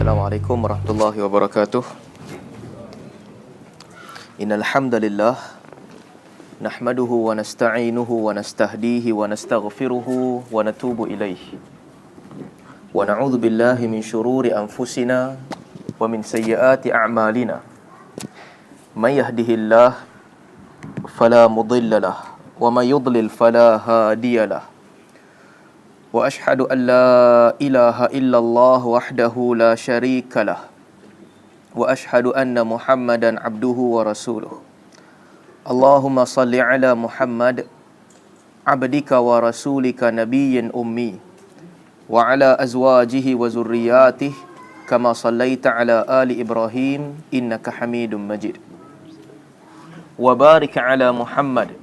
Assalamualaikum warahmatullahi wabarakatuh. Innal hamdalillah nahmaduhu wa nasta'inuhu wa nastahdihi wa nastaghfiruhu wa natubu ilaihi. Wa na'udzu billahi min syururi anfusina wa min sayyiati a'malina. May yahdihillahu fala mudilla lahu wa may yudlil fala hadiya lahu. Wa ashhadu an la ilaha illallah wahdahu la syarika lah. Wa ashhadu anna Muhammadan abduhu wa rasuluh. Allahumma salli ala Muhammad abdika wa rasulika nabiyyin ummi wa ala azwajihi wa zurriyyatihi kama sallaita ala ali Ibrahim innaka Hamidum Majid. Wa barik ala Muhammad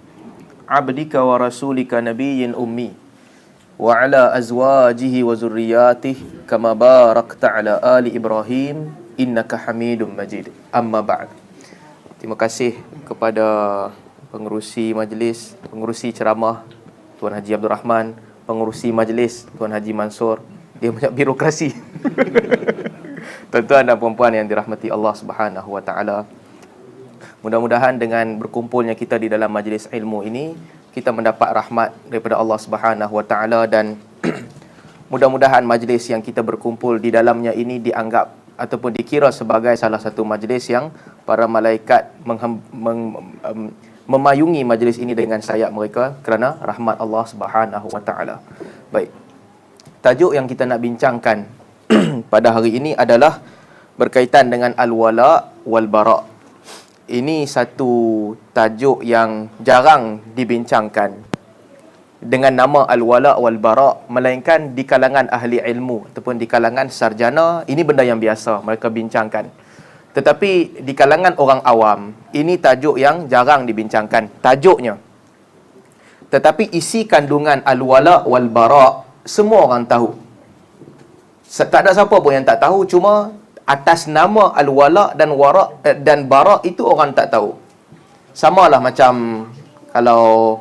abdika wa rasulika nabiyyin ummi wa ala azwajihi wa zurriyatihi kama barakta ala ali Ibrahim innaka Hamidum Majid. Amma ba'd. Terima kasih kepada pengerusi majlis, pengerusi ceramah Tuan Haji Abdul Rahman, pengerusi majlis Tuan Haji Mansur. Dia banyak birokrasi. Tuan-tuan dan puan-puan yang dirahmati Allah Subhanahu wa taala. Mudah-mudahan dengan berkumpulnya kita di dalam majlis ilmu ini, kita mendapat rahmat daripada Allah Subhanahu wa taala, dan mudah-mudahan majlis yang kita berkumpul di dalamnya ini dianggap ataupun dikira sebagai salah satu majlis yang para malaikat memayungi majlis ini dengan sayap mereka kerana rahmat Allah Subhanahu wa taala. Baik. Tajuk yang kita nak bincangkan pada hari ini adalah berkaitan dengan al-wala wal bara'. Ini satu tajuk yang jarang dibincangkan dengan nama al-wala wal bara', melainkan di kalangan ahli ilmu ataupun di kalangan sarjana ini benda yang biasa mereka bincangkan. Tetapi di kalangan orang awam ini tajuk yang jarang dibincangkan tajuknya. Tetapi isi kandungan al-wala wal bara' semua orang tahu. Tak ada siapa pun yang tak tahu, cuma atas nama al-wala dan wara' dan bara' itu orang tak tahu. Samalah macam kalau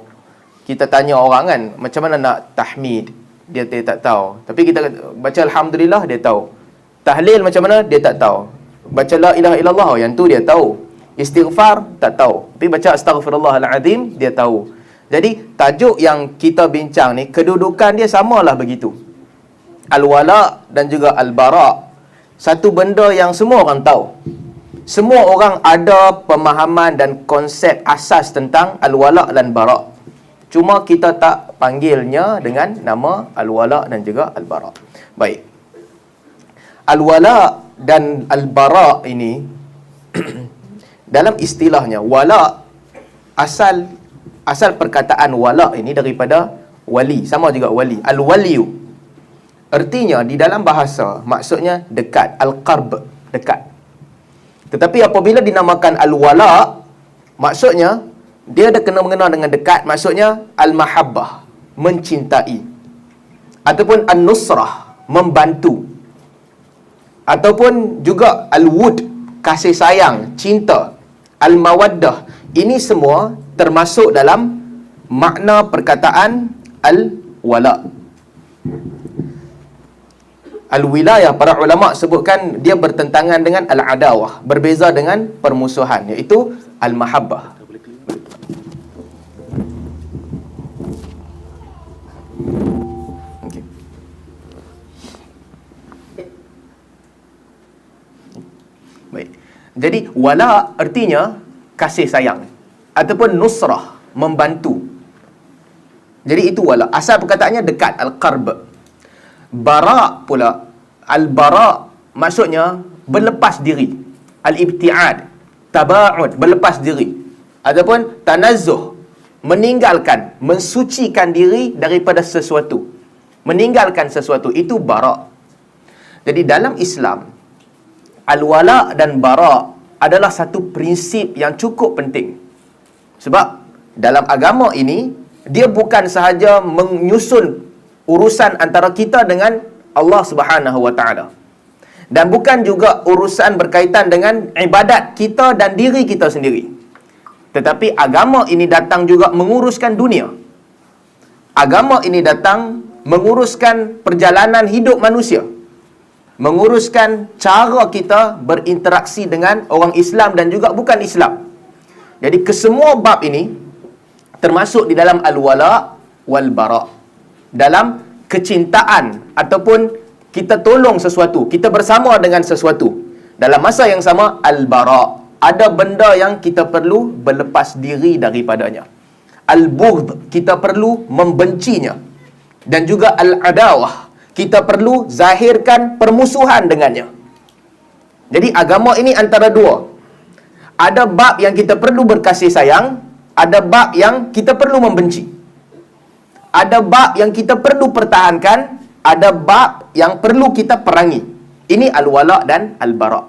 kita tanya orang kan, macam mana nak tahmid, dia tak tahu. Tapi kita baca alhamdulillah, dia tahu. Tahlil macam mana, dia tak tahu. Baca la ilaha illallah, yang tu dia tahu. Istighfar, tak tahu. Tapi baca astaghfirullahalazim, dia tahu. Jadi tajuk yang kita bincang ni, kedudukan dia samalah begitu. Al-wala dan juga al-bara', satu benda yang semua orang tahu. Semua orang ada pemahaman dan konsep asas tentang al-wala dan bara'. Cuma kita tak panggilnya dengan nama al-wala dan juga al-bara'. Baik. Al-wala dan al-bara' ini dalam istilahnya, wala, asal perkataan wala ini daripada wali, sama juga wali. Al-waliyu, artinya di dalam bahasa maksudnya dekat, al-qarb, dekat. Tetapi apabila dinamakan al-wala, maksudnya dia ada kena-mengena dengan dekat, maksudnya al-mahabbah, mencintai, ataupun an-nusrah, membantu, ataupun juga al-wud, kasih sayang, cinta, al-mawaddah. Ini semua termasuk dalam makna perkataan al-wala. Al-wilayah, para ulama sebutkan dia bertentangan dengan al-adawah, berbeza dengan permusuhan, iaitu al-mahabbah. Okay. Baik. Jadi wala artinya kasih sayang ataupun nusrah, membantu. Jadi itu wala. Asal perkataannya dekat, al-qarb. Bara' pula, al-bara' maksudnya berlepas diri, al-ibti'ad, taba'ud, berlepas diri, ataupun tanazzuh, meninggalkan, mensucikan diri daripada sesuatu, meninggalkan sesuatu, itu bara'. Jadi dalam Islam, al-wala dan bara' adalah satu prinsip yang cukup penting. Sebab dalam agama ini, dia bukan sahaja menyusun urusan antara kita dengan Allah Subhanahu wa taala, dan bukan juga urusan berkaitan dengan ibadat kita dan diri kita sendiri. Tetapi agama ini datang juga menguruskan dunia. Agama ini datang menguruskan perjalanan hidup manusia. menguruskan cara kita berinteraksi dengan orang Islam dan juga bukan Islam. Jadi kesemua bab ini termasuk di dalam al-wala wal bara. Dalam kecintaan ataupun kita tolong sesuatu, kita bersama dengan sesuatu. Dalam masa yang sama al-bara, ada benda yang kita perlu berlepas diri daripadanya. Al-bughd, kita perlu membencinya. Dan juga al-adawah, kita perlu zahirkan permusuhan dengannya. Jadi agama ini antara dua. Ada bab yang kita perlu berkasih sayang, ada bab yang kita perlu membenci. Ada bab yang kita perlu pertahankan, ada bab yang perlu kita perangi. Ini al-wala dan al-bara.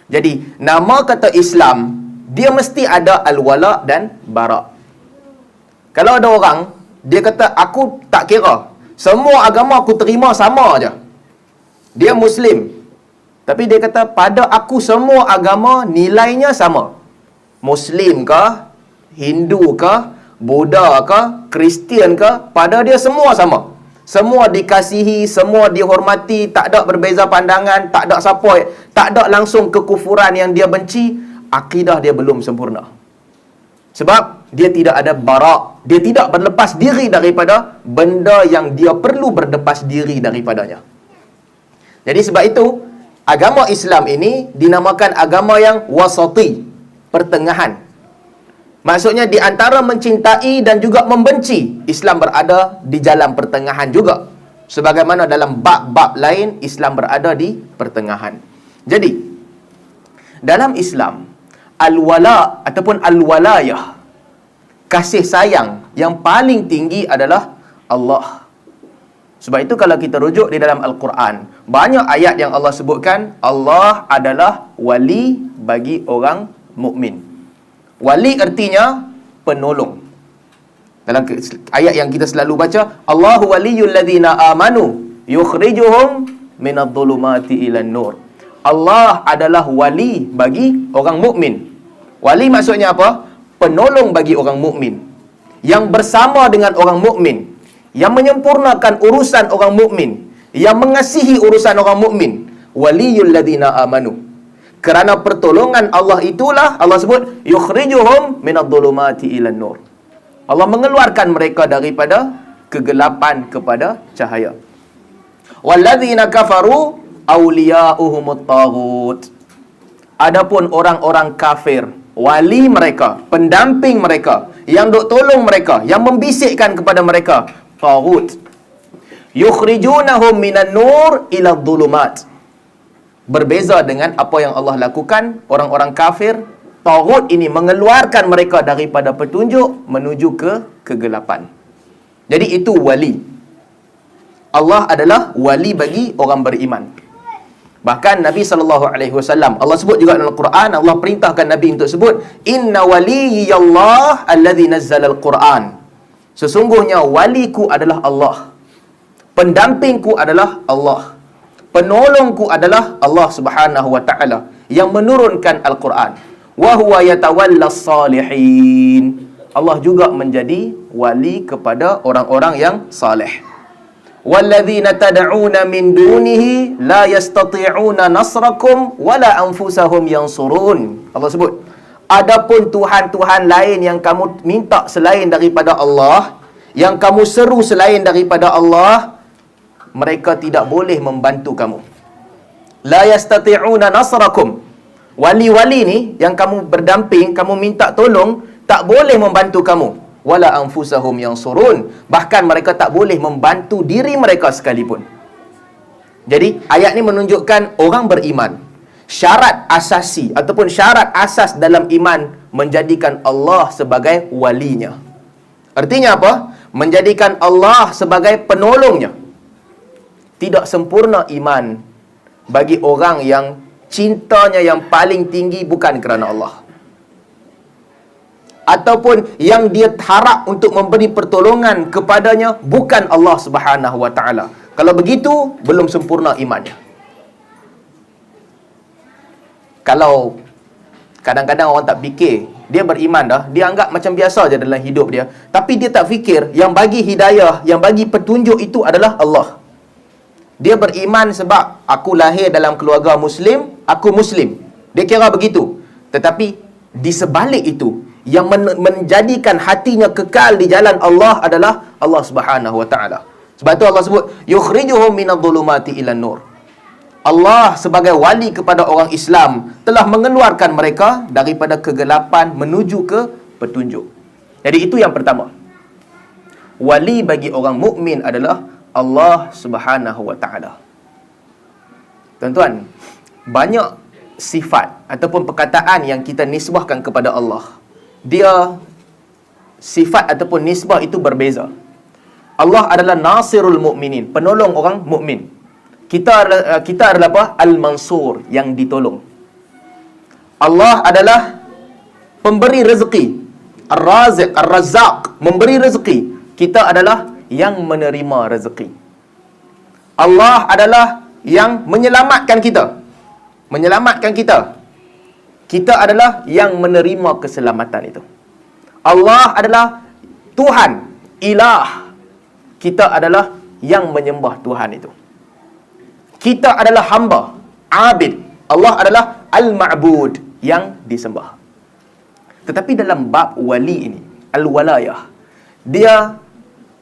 Jadi nama kata Islam, dia mesti ada al-wala dan bara. Kalau ada orang dia kata aku tak kira, semua agama aku terima sama aja. Dia Muslim, tapi dia kata pada aku semua agama nilainya sama. Muslim ke, Hindu ke, Buddha ke, Kristian ke, pada dia semua sama. Semua dikasihi, semua dihormati, tak ada berbeza pandangan, tak ada siapa, tak ada langsung kekufuran yang dia benci. Akidah dia belum sempurna. Sebab dia tidak ada barak, dia tidak berlepas diri daripada benda yang dia perlu berlepas diri daripadanya. Jadi sebab itu agama Islam ini dinamakan agama yang wasati, pertengahan. Maksudnya di antara mencintai dan juga membenci, Islam berada di jalan pertengahan juga. Sebagaimana dalam bab-bab lain, Islam berada di pertengahan. Jadi dalam Islam, al-wala ataupun al-walayah, kasih sayang yang paling tinggi adalah Allah. Sebab itu kalau kita rujuk di dalam Al-Quran, banyak ayat yang Allah sebutkan Allah adalah wali bagi orang mukmin. Wali artinya penolong. Dalam ayat yang kita selalu baca, Allahu waliyul ladzina amanu yukhrijuhum minadh-dhulumati ilan nur. Allah adalah wali bagi orang mukmin. Wali maksudnya apa? Penolong bagi orang mukmin, yang bersama dengan orang mukmin, yang menyempurnakan urusan orang mukmin, yang mengasihi urusan orang mukmin. Waliyul ladzina amanu. Kerana pertolongan Allah itulah Allah sebut yukhrijuhum minadh-dhulumati ilan nur. Allah mengeluarkan mereka daripada kegelapan kepada cahaya. Walladzina kafaru awliya'uhumut taghut. Adapun orang-orang kafir, wali mereka, pendamping mereka, yang duk tolong mereka, yang membisikkan kepada mereka, taghut. Yukhrijunahum minan nur ila dhulumat. Berbeza dengan apa yang Allah lakukan, orang-orang kafir, taghut ini mengeluarkan mereka daripada petunjuk menuju ke kegelapan. Jadi itu wali. Allah adalah wali bagi orang beriman. Bahkan Nabi SAW, Allah sebut juga dalam Al-Quran, Allah perintahkan Nabi untuk sebut, Inna waliyallah alladhi nazzala al-Quran. Sesungguhnya waliku adalah Allah, pendampingku adalah Allah, penolongku adalah Allah Subhanahu wa ta'ala yang menurunkan Al-Quran. Wa huwa yatawallas salihin. Allah juga menjadi wali kepada orang-orang yang saleh. Walladzina tad'una min dunihi la yastati'una nasrakum wala anfusahum yansurun. Allah sebut, adapun tuhan-tuhan lain yang kamu minta selain daripada Allah, yang kamu seru selain daripada Allah, mereka tidak boleh membantu kamu. La yastati'una nasrakum. Wali-wali ni yang kamu berdamping, kamu minta tolong, tak boleh membantu kamu. Wala anfusahum yansurun. Bahkan mereka tak boleh membantu diri mereka sekalipun. Jadi ayat ni menunjukkan orang beriman, syarat asasi ataupun syarat asas dalam iman menjadikan Allah sebagai walinya. Artinya apa? Menjadikan Allah sebagai penolongnya. Tidak sempurna iman bagi orang yang cintanya yang paling tinggi bukan kerana Allah, ataupun yang dia harap untuk memberi pertolongan kepadanya bukan Allah Subhanahu wa ta'ala. Kalau begitu, belum sempurna imannya. Kalau kadang-kadang orang tak fikir, dia beriman dah, dia anggap macam biasa je dalam hidup dia, tapi dia tak fikir yang bagi hidayah, yang bagi petunjuk itu adalah Allah. Dia beriman sebab aku lahir dalam keluarga Muslim, aku Muslim. Dia kira begitu. Tetapi di sebalik itu, yang menjadikan hatinya kekal di jalan Allah adalah Allah Subhanahu wa taala. Sebab tu Allah sebut yukhrijuhum minadh-dhulumati ilan nur. Allah sebagai wali kepada orang Islam telah mengeluarkan mereka daripada kegelapan menuju ke petunjuk. Jadi itu yang pertama. Wali bagi orang mukmin adalah Allah Subhanahu wa taala. Tuan-tuan, banyak sifat ataupun perkataan yang kita nisbahkan kepada Allah, dia sifat ataupun nisbah itu berbeza. Allah adalah Nasirul Mukminin, penolong orang mukmin. Kita adalah apa? Al-Mansur, yang ditolong. Allah adalah pemberi rezeki, Ar-Raziq, Ar-Razzaq, memberi rezeki. Kita adalah yang menerima rezeki. Allah adalah yang menyelamatkan kita. Menyelamatkan kita. Kita adalah yang menerima keselamatan itu. Allah adalah Tuhan, Ilah. Kita adalah yang menyembah Tuhan itu. Kita adalah hamba, abid. Allah adalah Al-Ma'bud, yang disembah. Tetapi dalam bab wali ini, Al-Walayah, dia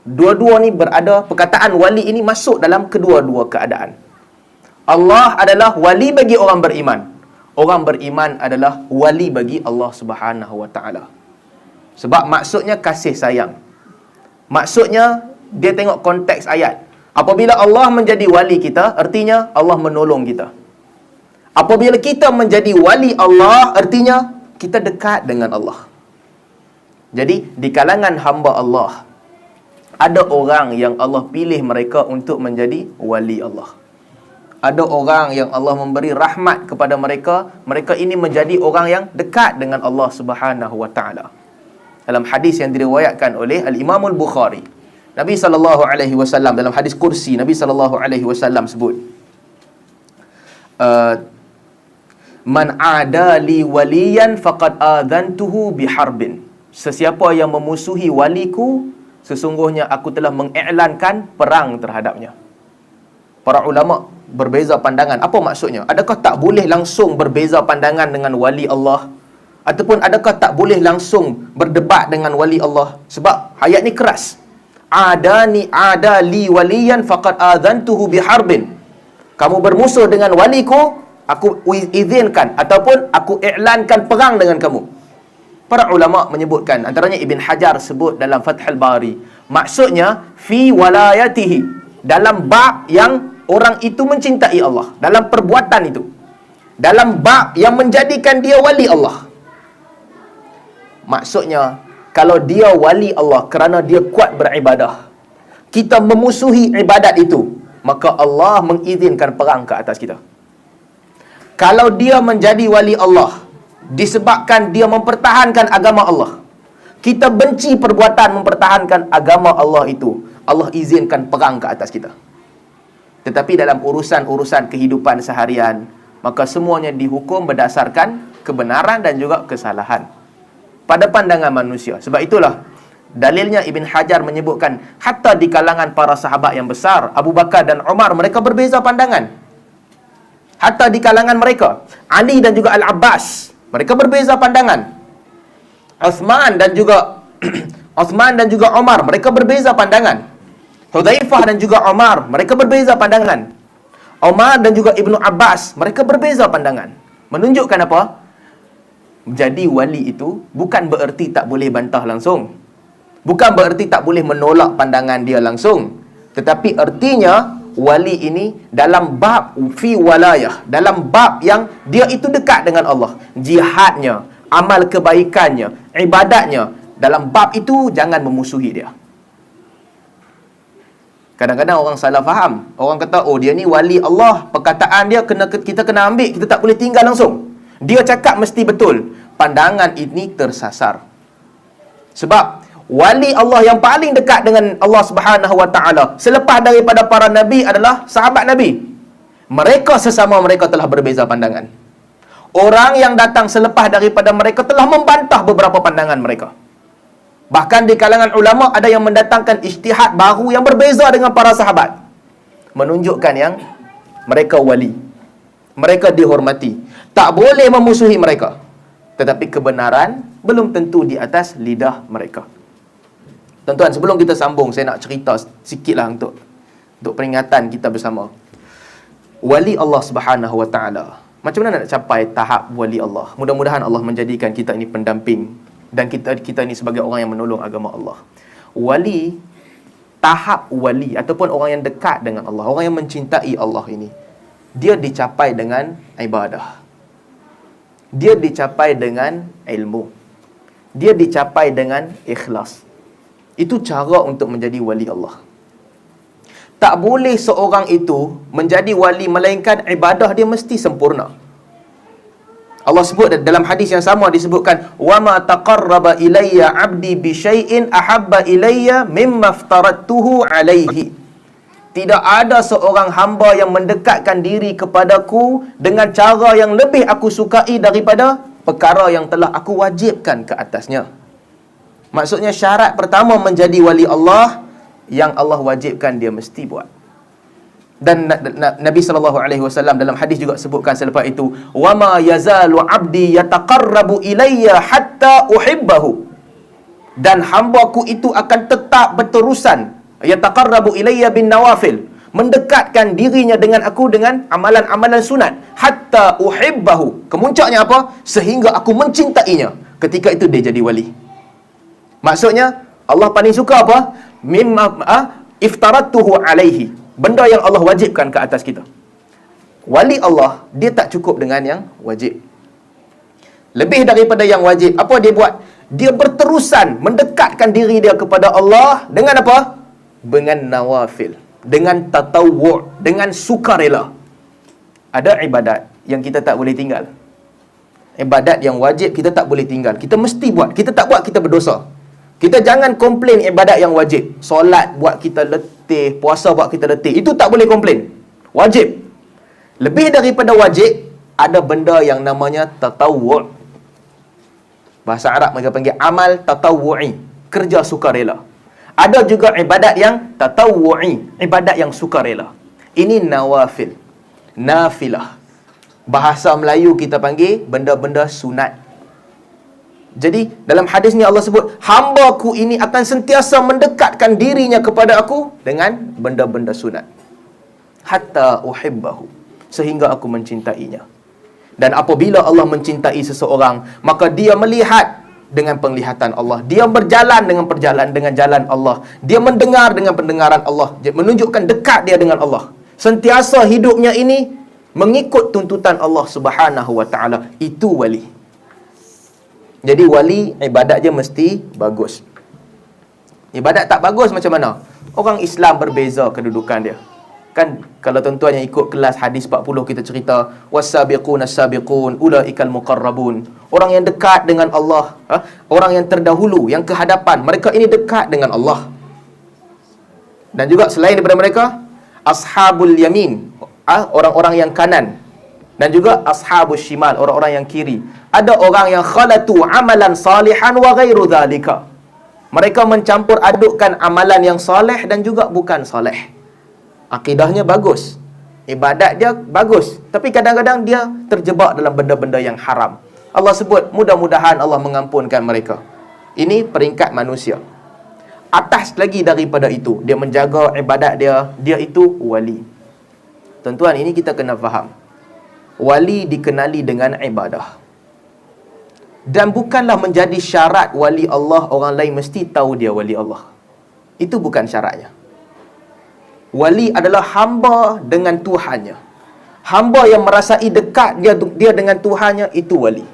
dua-dua ni berada, perkataan wali ini masuk dalam kedua-dua keadaan. Allah adalah wali bagi orang beriman. Orang beriman adalah wali bagi Allah Subhanahu wa taala. Sebab maksudnya kasih sayang. Maksudnya dia tengok konteks ayat. Apabila Allah menjadi wali kita, artinya Allah menolong kita. Apabila kita menjadi wali Allah, artinya kita dekat dengan Allah. Jadi di kalangan hamba Allah, ada orang yang Allah pilih mereka untuk menjadi wali Allah. Ada orang yang Allah memberi rahmat kepada mereka. Mereka ini menjadi orang yang dekat dengan Allah Subhanahu wa taala. Dalam hadis yang diriwayatkan oleh Al-Imam Al-Bukhari, Nabi SAW dalam hadis kursi, Nabi SAW sebut, Man adali waliyan faqad adhantuhu biharbin. Sesiapa yang memusuhi waliku, sesungguhnya aku telah mengiklankan perang terhadapnya. Para ulama berbeza pandangan. Apa maksudnya? Adakah tak boleh langsung berbeza pandangan dengan wali Allah? Ataupun adakah tak boleh langsung berdebat dengan wali Allah? Sebab ayat ni keras. Adali waliyan faqad adhantuhu biharbin. Kamu bermusuh dengan waliku, aku izinkan ataupun aku iklankan perang dengan kamu. Para ulama menyebutkan, antaranya Ibn Hajar sebut dalam Fathul Bari, maksudnya fi walayatihi, dalam bab yang orang itu mencintai Allah, dalam perbuatan itu, dalam bab yang menjadikan dia wali Allah. Maksudnya, kalau dia wali Allah kerana dia kuat beribadah, kita memusuhi ibadat itu, maka Allah mengizinkan perang ke atas kita. Kalau dia menjadi wali Allah disebabkan dia mempertahankan agama Allah, kita benci perbuatan mempertahankan agama Allah itu, Allah izinkan perang ke atas kita. Tetapi dalam urusan-urusan kehidupan seharian, maka semuanya dihukum berdasarkan kebenaran dan juga kesalahan pada pandangan manusia. Sebab itulah dalilnya Ibn Hajar menyebutkan, hatta di kalangan para sahabat yang besar, Abu Bakar dan Umar, mereka berbeza pandangan. Hatta di kalangan mereka, Ali dan juga Al-Abbas, mereka berbeza pandangan. Uthman dan juga Umar, mereka berbeza pandangan. Hudzaifah dan juga Umar, mereka berbeza pandangan. Umar dan juga Ibnu Abbas, mereka berbeza pandangan. Menunjukkan apa? Jadi wali itu bukan bererti tak boleh bantah langsung, bukan bererti tak boleh menolak pandangan dia langsung. Tetapi artinya wali ini dalam bab fi walayah, dalam bab yang dia itu dekat dengan Allah, jihadnya, amal kebaikannya, ibadatnya, dalam bab itu jangan memusuhi dia. Kadang-kadang orang salah faham. Orang kata, oh dia ni wali Allah, perkataan dia kita kena ambil, kita tak boleh tinggal langsung. Dia cakap mesti betul. Pandangan ini tersasar. Sebab wali Allah yang paling dekat dengan Allah Subhanahu wa taala selepas daripada para nabi adalah sahabat Nabi. Mereka sesama mereka telah berbeza pandangan. Orang yang datang selepas daripada mereka telah membantah beberapa pandangan mereka. Bahkan di kalangan ulama ada yang mendatangkan ijtihad baru yang berbeza dengan para sahabat. menunjukkan yang mereka wali. Mereka dihormati. Tak boleh memusuhi mereka. Tetapi kebenaran belum tentu di atas lidah mereka. Tuan-tuan, sebelum kita sambung, saya nak cerita sikitlah untuk peringatan kita bersama. Wali Allah Subhanahu Wa Taala. Macam mana nak capai tahap wali Allah? Mudah-mudahan Allah menjadikan kita ini pendamping dan kita ini sebagai orang yang menolong agama Allah. Wali, tahap wali ataupun orang yang dekat dengan Allah, orang yang mencintai Allah ini, dia dicapai dengan ibadah. Dia dicapai dengan ilmu. Dia dicapai dengan ikhlas. Itu cara untuk menjadi wali Allah. Tak boleh seorang itu menjadi wali melainkan ibadah dia mesti sempurna. Allah sebut dalam hadis yang sama, disebutkan wa ma taqarraba ilayya 'abdi bi syai'in ahabba ilayya mimma aftaradtuhu alaihi. Tidak ada seorang hamba yang mendekatkan diri kepadaku dengan cara yang lebih aku sukai daripada perkara yang telah aku wajibkan ke atasnya. Maksudnya syarat pertama menjadi wali Allah, yang Allah wajibkan dia mesti buat. Dan Nabi SAW dalam hadis juga sebutkan selepas itu, wa ma yazalu 'abdi yataqarrabu ilayya hatta uhibbahu. Dan hambaku itu akan tetap berterusan yataqarrabu ilayya bin nawafil, mendekatkan dirinya dengan aku dengan amalan-amalan sunat, hatta uhibbahu. Kemuncaknya apa? Sehingga aku mencintainya. Ketika itu dia jadi wali. Maksudnya Allah paling suka apa? Mimma iftaradtuhu alaihi, benda yang Allah wajibkan ke atas kita. Wali Allah, dia tak cukup dengan yang wajib. Lebih daripada yang wajib, apa dia buat? Dia berterusan mendekatkan diri dia kepada Allah dengan apa? Dengan nawafil, dengan tatawwu', dengan sukarela. Ada ibadat yang kita tak boleh tinggal. Ibadat yang wajib kita tak boleh tinggal. Kita mesti buat. Kita tak buat, kita berdosa. Kita jangan komplain ibadat yang wajib. Solat buat kita letih, puasa buat kita letih. Itu tak boleh komplain. Wajib. Lebih daripada wajib, ada benda yang namanya tatawwu'. Bahasa Arab mereka panggil amal tatawwu'i, kerja sukarela. Ada juga ibadat yang tatawwu'i, ibadat yang sukarela. Ini nawafil, nafilah. Bahasa Melayu kita panggil benda-benda sunat. Jadi dalam hadis ni Allah sebut, hamba-Ku ini akan sentiasa mendekatkan dirinya kepada aku dengan benda-benda sunat. Hatta uhibbahu, sehingga aku mencintainya. Dan apabila Allah mencintai seseorang, maka dia melihat dengan penglihatan Allah. Dia berjalan dengan jalan Allah. Dia mendengar dengan pendengaran Allah. Dia menunjukkan dekat dia dengan Allah. Sentiasa hidupnya ini mengikut tuntutan Allah Subhanahu Wa Taala. Itu wali. Jadi wali, ibadat je mesti bagus. Ibadat tak bagus macam mana? Orang Islam berbeza kedudukan dia. Kan kalau tuan-tuan yang ikut kelas hadis 40 kita cerita, was-sabiquna as-sabiqun ulaikal muqarrabun. Orang yang dekat dengan Allah, orang yang terdahulu, yang kehadapan, mereka ini dekat dengan Allah. Dan juga selain daripada mereka, ashabul yamin, orang-orang yang kanan. Dan juga ashabus shimal, orang-orang yang kiri. Ada orang yang khalatu amalan salihan wa ghairu dhalika. Mereka mencampur adukkan amalan yang soleh dan juga bukan soleh. Akidahnya bagus, ibadat dia bagus, tapi kadang-kadang dia terjebak dalam benda-benda yang haram. Allah sebut, mudah-mudahan Allah mengampunkan mereka. Ini peringkat manusia. Atas lagi daripada itu, dia menjaga ibadat dia itu wali. Tuan-tuan, ini kita kena faham. Wali dikenali dengan ibadah. Dan bukanlah menjadi syarat wali Allah orang lain mesti tahu dia wali Allah. Itu bukan syaratnya. Wali adalah hamba dengan Tuhannya. Hamba yang merasai dekat dia dengan Tuhannya, itu wali.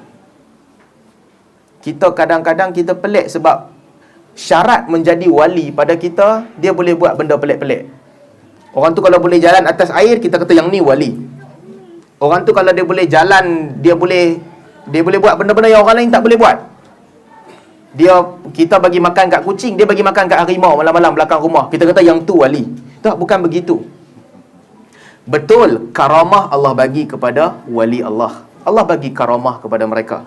Kita kadang-kadang kita pelik sebab syarat menjadi wali pada kita, dia boleh buat benda pelik-pelik. Orang tu kalau boleh jalan atas air, kita kata yang ni wali. Orang tu kalau dia boleh jalan, dia boleh buat benda-benda yang orang lain tak boleh buat. Kita bagi makan kat kucing, dia bagi makan kat harimau malam-malam belakang rumah. Kita kata yang tu wali. Tak, bukan begitu. Betul, karamah Allah bagi kepada wali Allah. Allah bagi karamah kepada mereka.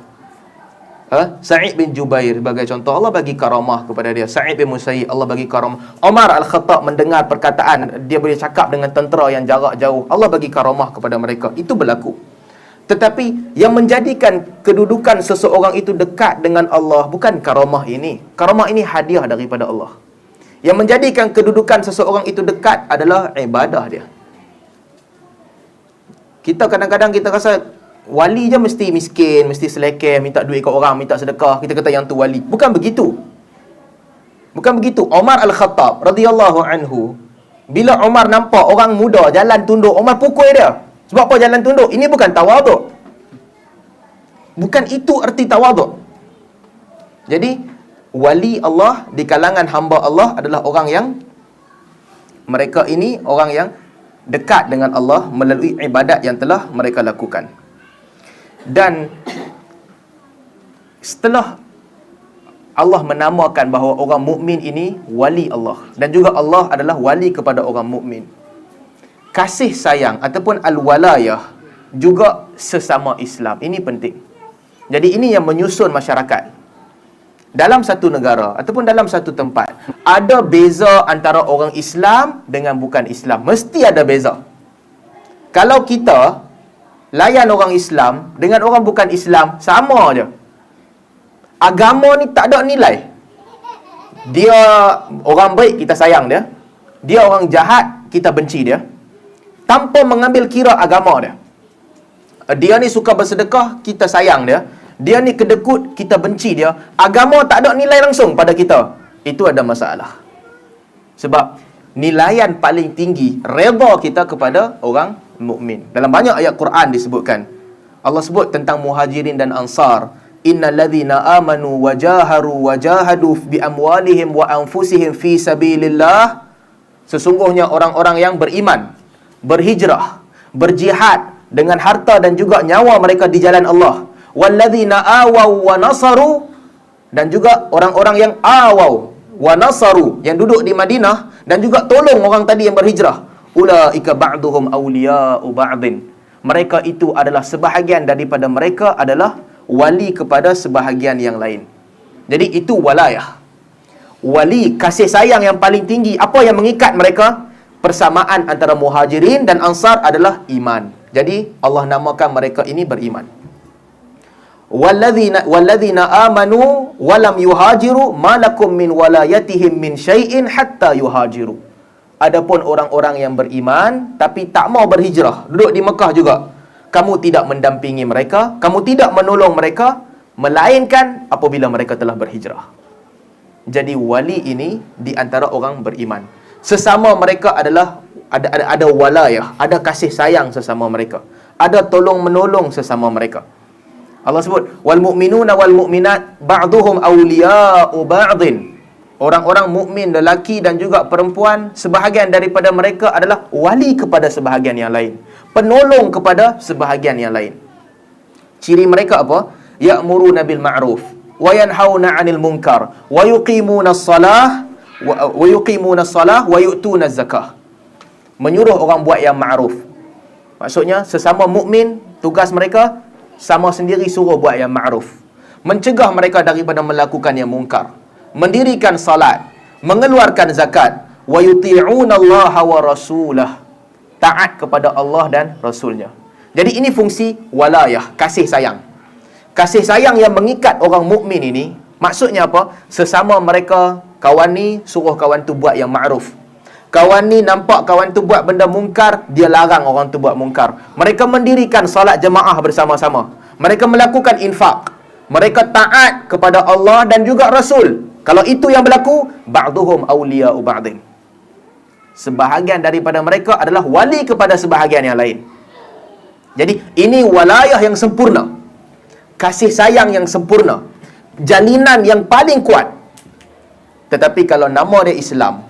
Sa'id bin Jubair sebagai contoh, Allah bagi karamah kepada dia. Sa'id bin Musayyib, Allah bagi karamah. Umar Al-Khattab mendengar perkataan, dia boleh cakap dengan tentera yang jarak jauh, Allah bagi karamah kepada mereka. Itu berlaku. Tetapi yang menjadikan kedudukan seseorang itu dekat dengan Allah bukan karamah ini. Karamah ini hadiah daripada Allah. Yang menjadikan kedudukan seseorang itu dekat adalah ibadah dia. Kita kadang-kadang kita rasa wali je mesti miskin, mesti selekeh, minta duit kat orang, minta sedekah, kita kata yang tu wali. Bukan begitu. Bukan begitu. Umar Al-Khattab radhiyallahu anhu, bila Umar nampak orang muda jalan tunduk, Umar pukul dia. Sebab apa jalan tunduk? Ini bukan tawaduk. Bukan itu erti tawaduk. Jadi wali Allah di kalangan hamba Allah adalah orang yang mereka ini orang yang dekat dengan Allah melalui ibadat yang telah mereka lakukan. Dan setelah Allah menamakan bahawa orang mukmin ini wali Allah, dan juga Allah adalah wali kepada orang mukmin, kasih sayang ataupun al-walayah juga sesama Islam. Ini penting. Jadi ini yang menyusun masyarakat. Dalam satu negara ataupun dalam satu tempat, ada beza antara orang Islam dengan bukan Islam. Mesti ada beza. Kalau kita layan orang Islam dengan orang bukan Islam, sama je. Agama ni tak ada nilai. Dia orang baik, kita sayang dia. Dia orang jahat, kita benci dia, tanpa mengambil kira agama dia. Dia ni suka bersedekah, kita sayang dia. Dia ni kedekut, kita benci dia. Agama tak ada nilai langsung pada kita. Itu ada masalah. Sebab nilaian paling tinggi redha kita kepada orang mukmin. Dalam banyak ayat Quran disebutkan, Allah sebut tentang muhajirin dan ansar, innal ladzina amanu wajahadu bi amwalihim wa anfusihim fi sabilillah. Sesungguhnya orang-orang yang beriman, berhijrah, berjihad dengan harta dan juga nyawa mereka di jalan Allah. Walladzina awaw wa nasaru, dan juga orang-orang yang awaw wa nasaru, yang duduk di Madinah dan juga tolong orang tadi yang berhijrah. Ulaika ba'duhum awliya'u ba'din. Mereka itu adalah sebahagian daripada mereka adalah wali kepada sebahagian yang lain. Jadi itu walayah. Wali, kasih sayang yang paling tinggi. Apa yang mengikat mereka? Persamaan antara muhajirin dan ansar adalah iman. Jadi Allah namakan mereka ini beriman. Walladzina amanu walam yuhajiru malakum min walayatihim min syai'in hatta yuhajiru. Adapun orang-orang yang beriman tapi tak mau berhijrah, duduk di Mekah juga, kamu tidak mendampingi mereka, kamu tidak menolong mereka, melainkan apabila mereka telah berhijrah. Jadi wali ini di antara orang beriman. Sesama mereka adalah ada walayah, ada kasih sayang sesama mereka, ada tolong menolong sesama mereka. Allah sebut wal mu'minuna wal mu'minat ba'duhum awliya'u ba'din. Orang-orang mukmin lelaki dan juga perempuan, sebahagian daripada mereka adalah wali kepada sebahagian yang lain, penolong kepada sebahagian yang lain. Ciri mereka apa? Ya'muruna bil ma'ruf wa yanhauna 'anil munkar wa yuqimunas salah wa yu'tunaz zakah. Menyuruh orang buat yang ma'ruf. Maksudnya sesama mukmin, tugas mereka sama sendiri suruh buat yang ma'ruf, mencegah mereka daripada melakukan yang munkar, mendirikan salat, mengeluarkan zakat, wa yuti'unallaha wa rasulah, taat kepada Allah dan Rasulnya. Jadi ini fungsi walayah, kasih sayang. Kasih sayang yang mengikat orang mukmin ini, maksudnya apa? Sesama mereka, kawan ni suruh kawan tu buat yang ma'ruf. Kawan ni nampak kawan tu buat benda mungkar, dia larang orang tu buat mungkar. Mereka mendirikan salat jemaah bersama-sama. Mereka melakukan infak. Mereka taat kepada Allah dan juga Rasul. Kalau itu yang berlaku, ba'duhum awliya'u ba'din. Sebahagian daripada mereka adalah wali kepada sebahagian yang lain. Jadi ini walayah yang sempurna, kasih sayang yang sempurna, jalinan yang paling kuat. Tetapi kalau nama dia Islam,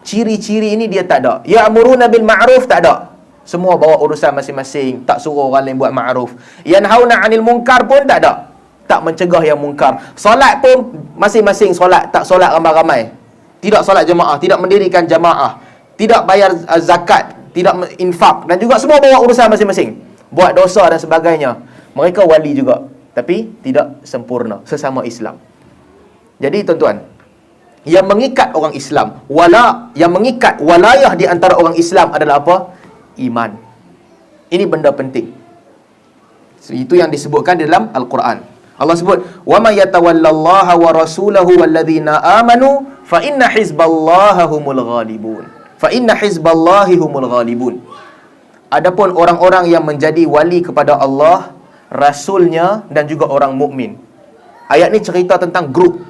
ciri-ciri ini dia tak ada. Ya'muruna bil ma'ruf tak ada. Semua bawa urusan masing-masing, tak suruh orang lain buat ma'ruf. Yanhauna 'anil munkar pun tak ada. Tak mencegah yang mungkar. Solat pun masing-masing solat, tak solat ramai-ramai. Tidak solat jemaah, tidak mendirikan jemaah, tidak bayar zakat, tidak infak, dan juga semua bawa urusan masing-masing. Buat dosa dan sebagainya. Mereka wali juga. tapi tidak sempurna, sesama Islam. Jadi tuan-tuan, yang mengikat orang Islam, yang mengikat walayah di antara orang Islam adalah apa? Iman. Ini benda penting. So, itu yang disebutkan di dalam Al-Quran. Allah sebut, "Wa may yatawallallaha wa rasulahu walladzina amanu fa inna hizballaha humul ghalibun." Fa inna hizballahi humul ghalibun. Adapun orang-orang yang menjadi wali kepada Allah, Rasulnya dan juga orang mukmin. Ayat ni cerita tentang grup.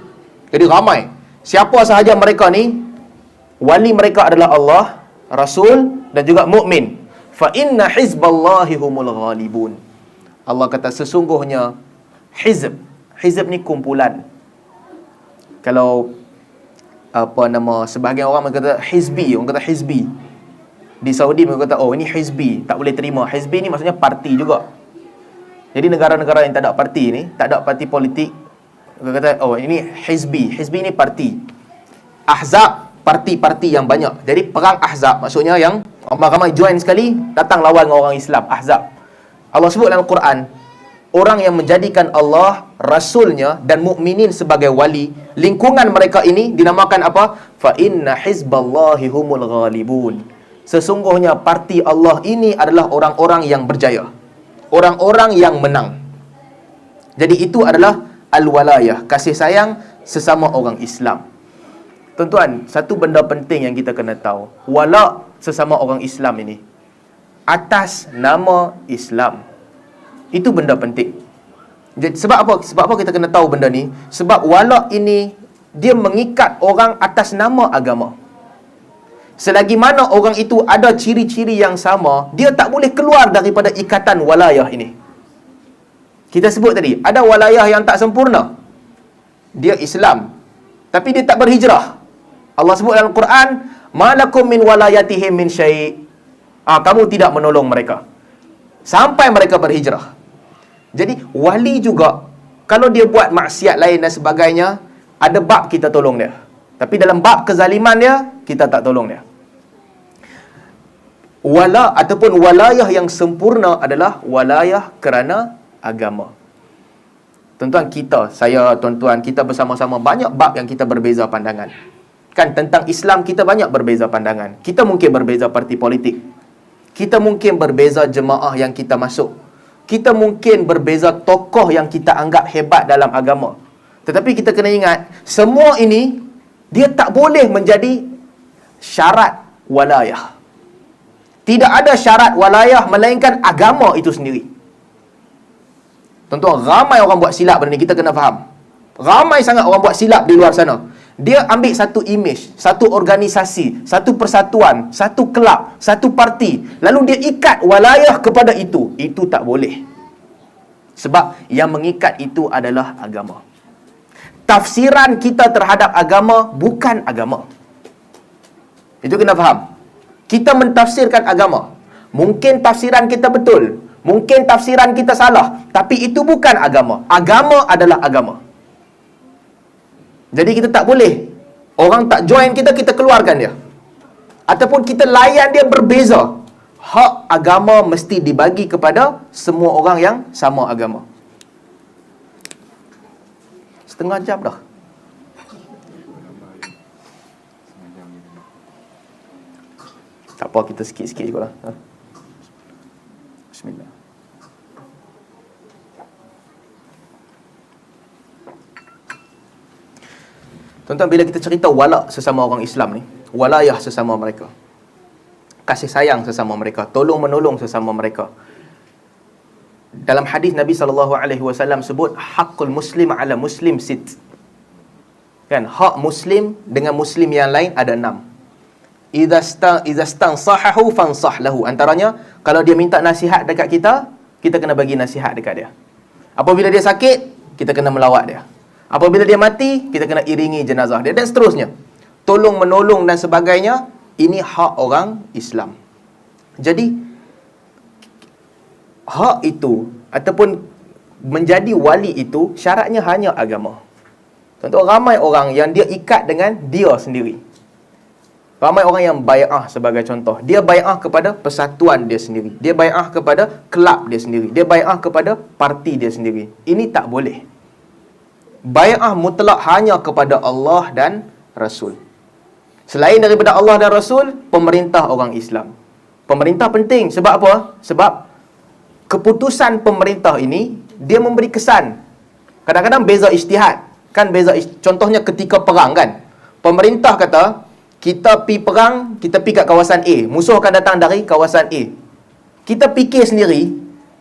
Jadi ramai. Siapa sahaja mereka ni, wali mereka adalah Allah, Rasul dan juga mukmin. Fa inna hizballahi humul ghalibun. Allah kata sesungguhnya hizb ni kumpulan. Kalau sebahagian orang kata hizbi, orang kata hizbi. Di Saudi mereka kata, oh ini hizbi, tak boleh terima. Hizbi ni maksudnya parti juga. Jadi negara-negara yang tak ada parti ni, tak ada parti politik, mereka kata, oh ini hizbi. Hizbi ni parti. Ahzab, parti-parti yang banyak. Jadi perang ahzab, maksudnya yang ramai-ramai join sekali, datang lawan dengan orang Islam. Ahzab. Allah sebut dalam Quran, orang yang menjadikan Allah, Rasulnya dan mukminin sebagai wali, lingkungan mereka ini dinamakan apa? Fa inna hizballahi humul ghalibun. Sesungguhnya parti Allah ini adalah orang-orang yang berjaya, orang-orang yang menang. Jadi itu adalah al-walayah, kasih sayang sesama orang Islam. Tuan-tuan, satu benda penting yang kita kena tahu, wala sesama orang Islam ini atas nama Islam. Itu benda penting. Jadi, sebab apa kita kena tahu benda ni? Sebab wala ini dia mengikat orang atas nama agama. Selagi mana orang itu ada ciri-ciri yang sama, dia tak boleh keluar daripada ikatan walayah ini. Kita sebut tadi, ada walayah yang tak sempurna. Dia Islam, tapi dia tak berhijrah. Allah sebut dalam Quran, "Malakum min walayatihim min syai'." Kamu tidak menolong mereka sampai mereka berhijrah. Jadi wali juga, kalau dia buat maksiat lain dan sebagainya, ada bab kita tolong dia. Tapi dalam bab kezaliman dia, kita tak tolong dia. Wala ataupun walayah yang sempurna adalah walayah kerana agama. Tuan-tuan, kita bersama-sama banyak bab yang kita berbeza pandangan. Kan tentang Islam kita banyak berbeza pandangan. Kita mungkin berbeza parti politik. Kita mungkin berbeza jemaah yang kita masuk. Kita mungkin berbeza tokoh yang kita anggap hebat dalam agama. Tetapi kita kena ingat, semua ini dia tak boleh menjadi syarat walayah. Tidak ada syarat walayah melainkan agama itu sendiri. Tuan-tuan, ramai orang buat silap benda ni, kita kena faham. Ramai sangat orang buat silap di luar sana. Dia ambil satu imej, satu organisasi, satu persatuan, satu kelab, satu parti, lalu dia ikat walayah kepada itu. Itu tak boleh. Sebab yang mengikat itu adalah agama. Tafsiran kita terhadap agama bukan agama. Itu kena faham. Kita mentafsirkan agama. Mungkin tafsiran kita betul, mungkin tafsiran kita salah, tapi itu bukan agama. Agama adalah agama. Jadi kita tak boleh, orang tak join kita, kita keluarkan dia. Ataupun kita layan dia berbeza. Hak agama mesti dibagi kepada semua orang yang sama agama. Setengah jam dah. Tak apa, kita sikit-sikit juga lah. Bismillah. Tuan-tuan, bila kita cerita wala sesama orang Islam ni, walayah sesama mereka, kasih sayang sesama mereka, tolong-menolong sesama mereka. Dalam hadis Nabi SAW sebut, haqqul muslim ala muslim sit. Kan, hak muslim dengan muslim yang lain ada 6. Idza stansahahu fansah lahu. Antaranya, kalau dia minta nasihat dekat kita, kita kena bagi nasihat dekat dia. Apabila dia sakit, kita kena melawat dia. Apabila dia mati, kita kena iringi jenazah dia, dan seterusnya. Tolong menolong dan sebagainya, ini hak orang Islam. Jadi hak itu ataupun menjadi wali itu syaratnya hanya agama. Contoh, ramai orang yang dia ikat dengan dia sendiri. Ramai orang yang bai'ah sebagai contoh. Dia bai'ah kepada persatuan dia sendiri. Dia bai'ah kepada kelab dia sendiri. Dia bai'ah kepada parti dia sendiri. Ini tak boleh. Bai'ah mutlak hanya kepada Allah dan Rasul. Selain daripada Allah dan Rasul, pemerintah orang Islam. Pemerintah penting. Sebab apa? Sebab keputusan pemerintah ini, dia memberi kesan. Kadang-kadang beza ijtihad. Kan beza, contohnya ketika perang kan. Pemerintah kata, kita pi perang, kita pi kat kawasan A. Musuh akan datang dari kawasan A. Kita fikir sendiri,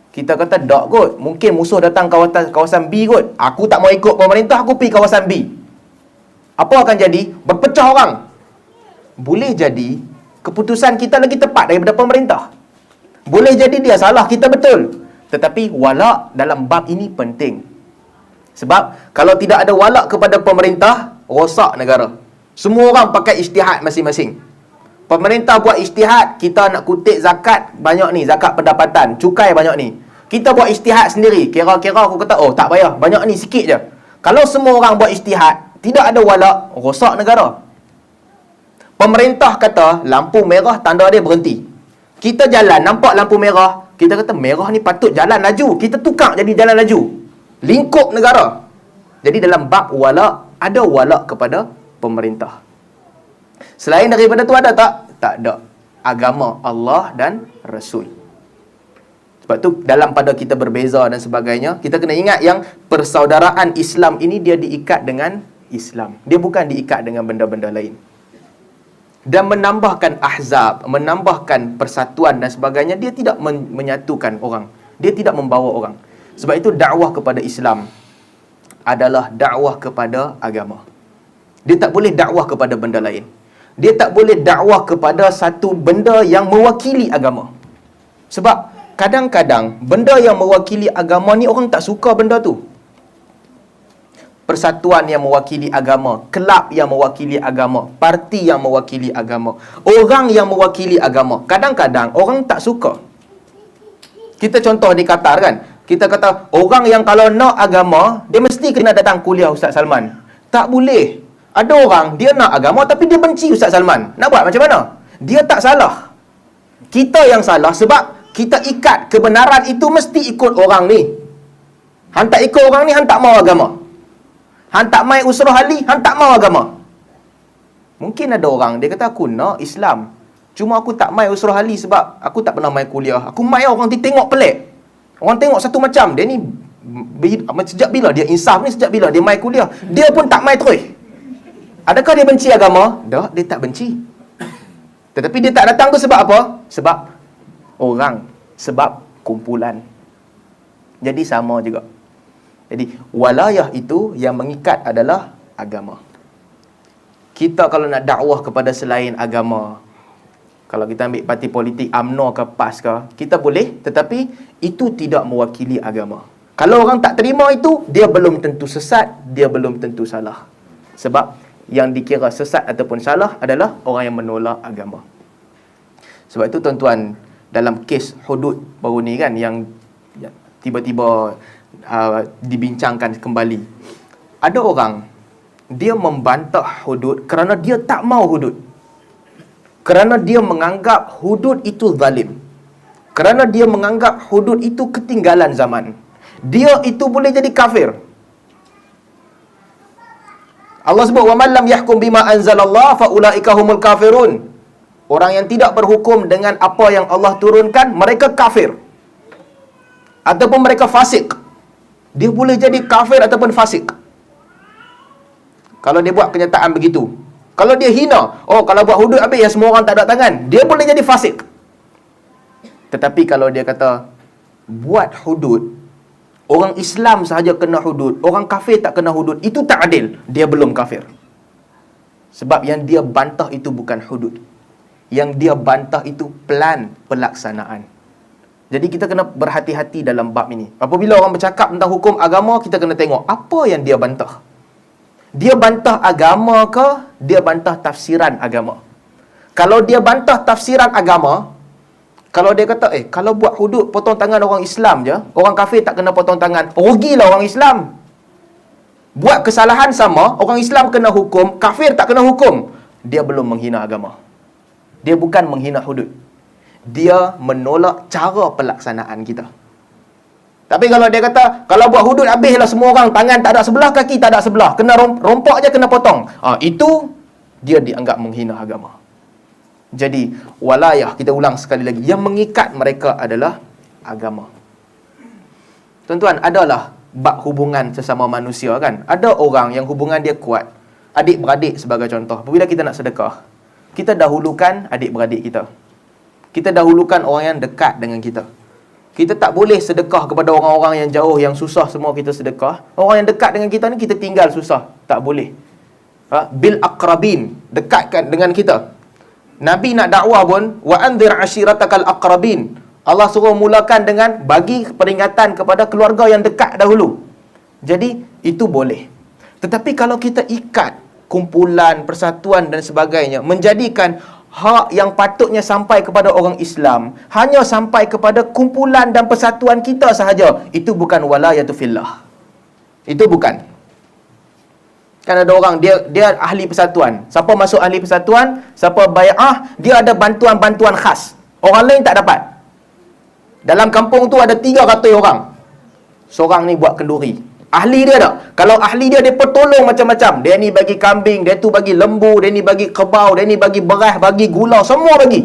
kita kata, tak kot. Mungkin musuh datang kawasan B kot. Aku tak mau ikut pemerintah, aku pi kawasan B. Apa akan jadi? Berpecah orang. Boleh jadi, keputusan kita lagi tepat daripada pemerintah. Boleh jadi dia salah, kita betul. Tetapi walak dalam bab ini penting. Sebab kalau tidak ada walak kepada pemerintah, rosak negara. Semua orang pakai ijtihad masing-masing. Pemerintah buat ijtihad, kita nak kutip zakat banyak ni, zakat pendapatan, cukai banyak ni. Kita buat ijtihad sendiri. Kira-kira aku kata, oh tak payah, banyak ni sikit je. Kalau semua orang buat ijtihad, tidak ada walak, rosak negara. Pemerintah kata lampu merah, tanda dia berhenti. Kita jalan, nampak lampu merah, kita kata merah ni patut jalan laju. Kita tukar jadi jalan laju. Lingkup negara. Jadi dalam bab walak, ada walak kepada pemerintah. Selain daripada tu ada tak? Tak ada. Agama Allah dan Rasul. Sebab tu dalam pada kita berbeza dan sebagainya, kita kena ingat yang persaudaraan Islam ini dia diikat dengan Islam. Dia bukan diikat dengan benda-benda lain. Dan menambahkan ahzab, menambahkan persatuan dan sebagainya, dia tidak menyatukan orang. Dia tidak membawa orang. Sebab itu dakwah kepada Islam adalah dakwah kepada agama. Dia tak boleh dakwah kepada benda lain. Dia tak boleh dakwah kepada satu benda yang mewakili agama. Sebab kadang-kadang benda yang mewakili agama ni orang tak suka benda tu. Persatuan yang mewakili agama, kelab yang mewakili agama, parti yang mewakili agama, orang yang mewakili agama. Kadang-kadang orang tak suka. Kita contoh di Qatar kan, kita kata orang yang kalau nak agama, dia mesti kena datang kuliah Ustaz Salman. Tak boleh. Ada orang, dia nak agama tapi dia benci Ustaz Salman. Nak buat macam mana? Dia tak salah. Kita yang salah sebab kita ikat kebenaran itu mesti ikut orang ni. Han tak ikut orang ni, han tak mau agama. Han tak mai usrah ahli, han tak mau agama. Mungkin ada orang, dia kata aku nak Islam. Cuma aku tak mai usrah ahli sebab aku tak pernah mai kuliah. Aku mai orang tengok pelik. Orang tengok satu macam. Dia ni, sejak bila dia insaf ni, sejak bila dia mai kuliah. Dia pun tak mai terus. Adakah dia benci agama? Tak, dia tak benci. Tetapi dia tak datang tu sebab apa? Sebab orang. Sebab kumpulan. Jadi sama juga. Jadi walayah itu yang mengikat adalah agama. Kita kalau nak dakwah kepada selain agama, kalau kita ambil parti politik UMNO ke PAS ke, kita boleh, tetapi itu tidak mewakili agama. Kalau orang tak terima itu, dia belum tentu sesat, dia belum tentu salah. Sebab yang dikira sesat ataupun salah adalah orang yang menolak agama. Sebab itu tuan-tuan, dalam kes hudud baru ni kan, yang tiba-tiba dibincangkan kembali. Ada orang, dia membantah hudud kerana dia tak mau hudud. Kerana dia menganggap hudud itu zalim. Kerana dia menganggap hudud itu ketinggalan zaman. Dia itu boleh jadi kafir. Allah sebut, وَمَنْ لَمْ يَحْكُمْ بِمَا أَنْزَلَ اللَّهُ فَأُولَٰئِكَ هُمُ الْكَافِرُونَ. Orang yang tidak berhukum dengan apa yang Allah turunkan, mereka kafir. Ataupun mereka fasik. Dia boleh jadi kafir ataupun fasik. Kalau dia buat kenyataan begitu. Kalau dia hina, oh kalau buat hudud habis ya semua orang tak ada tangan, dia boleh jadi fasik. Tetapi kalau dia kata buat hudud, orang Islam sahaja kena hudud, orang kafir tak kena hudud, itu tak adil, dia belum kafir. Sebab yang dia bantah itu bukan hudud. Yang dia bantah itu plan pelaksanaan. Jadi kita kena berhati-hati dalam bab ini. Apabila orang bercakap tentang hukum agama, kita kena tengok apa yang dia bantah. Dia bantah agama ke dia bantah tafsiran agama? Kalau dia bantah tafsiran agama, kalau dia kata kalau buat hudud potong tangan orang Islam je, orang kafir tak kena potong tangan, rugilah orang Islam. Buat kesalahan sama, orang Islam kena hukum, kafir tak kena hukum, dia belum menghina agama. Dia bukan menghina hudud. Dia menolak cara pelaksanaan kita. Tapi kalau dia kata, kalau buat hudud habislah semua orang, tangan tak ada sebelah, kaki tak ada sebelah, kena rompak je kena potong. Itu dia dianggap menghina agama. Jadi walayah, kita ulang sekali lagi, yang mengikat mereka adalah agama. Tuan-tuan, adalah bab hubungan sesama manusia kan. Ada orang yang hubungan dia kuat, adik-beradik sebagai contoh. Bila kita nak sedekah, kita dahulukan adik-beradik kita. Kita dahulukan orang yang dekat dengan kita. Kita tak boleh sedekah kepada orang-orang yang jauh, yang susah semua kita sedekah. Orang yang dekat dengan kita ni kita tinggal susah. Tak boleh. Bil aqrabin, dekatkan dengan kita. Nabi nak dakwah pun, wa anzir ashiratakal aqrabin. Allah suruh mulakan dengan bagi peringatan kepada keluarga yang dekat dahulu. Jadi itu boleh. Tetapi kalau kita ikat kumpulan, persatuan dan sebagainya, menjadikan hak yang patutnya sampai kepada orang Islam hanya sampai kepada kumpulan dan persatuan kita sahaja, itu bukan walayatu fillah. Itu bukan. Kan ada orang dia ahli persatuan. Siapa masuk ahli persatuan, siapa bai'ah, dia ada bantuan-bantuan khas. Orang lain tak dapat. Dalam kampung tu ada 300 orang. Seorang ni buat kenduri. Ahli dia tak? Kalau ahli dia tolong macam-macam. Dia ni bagi kambing, dia tu bagi lembu, dia ni bagi kebau, dia ni bagi beras, bagi gula, semua bagi.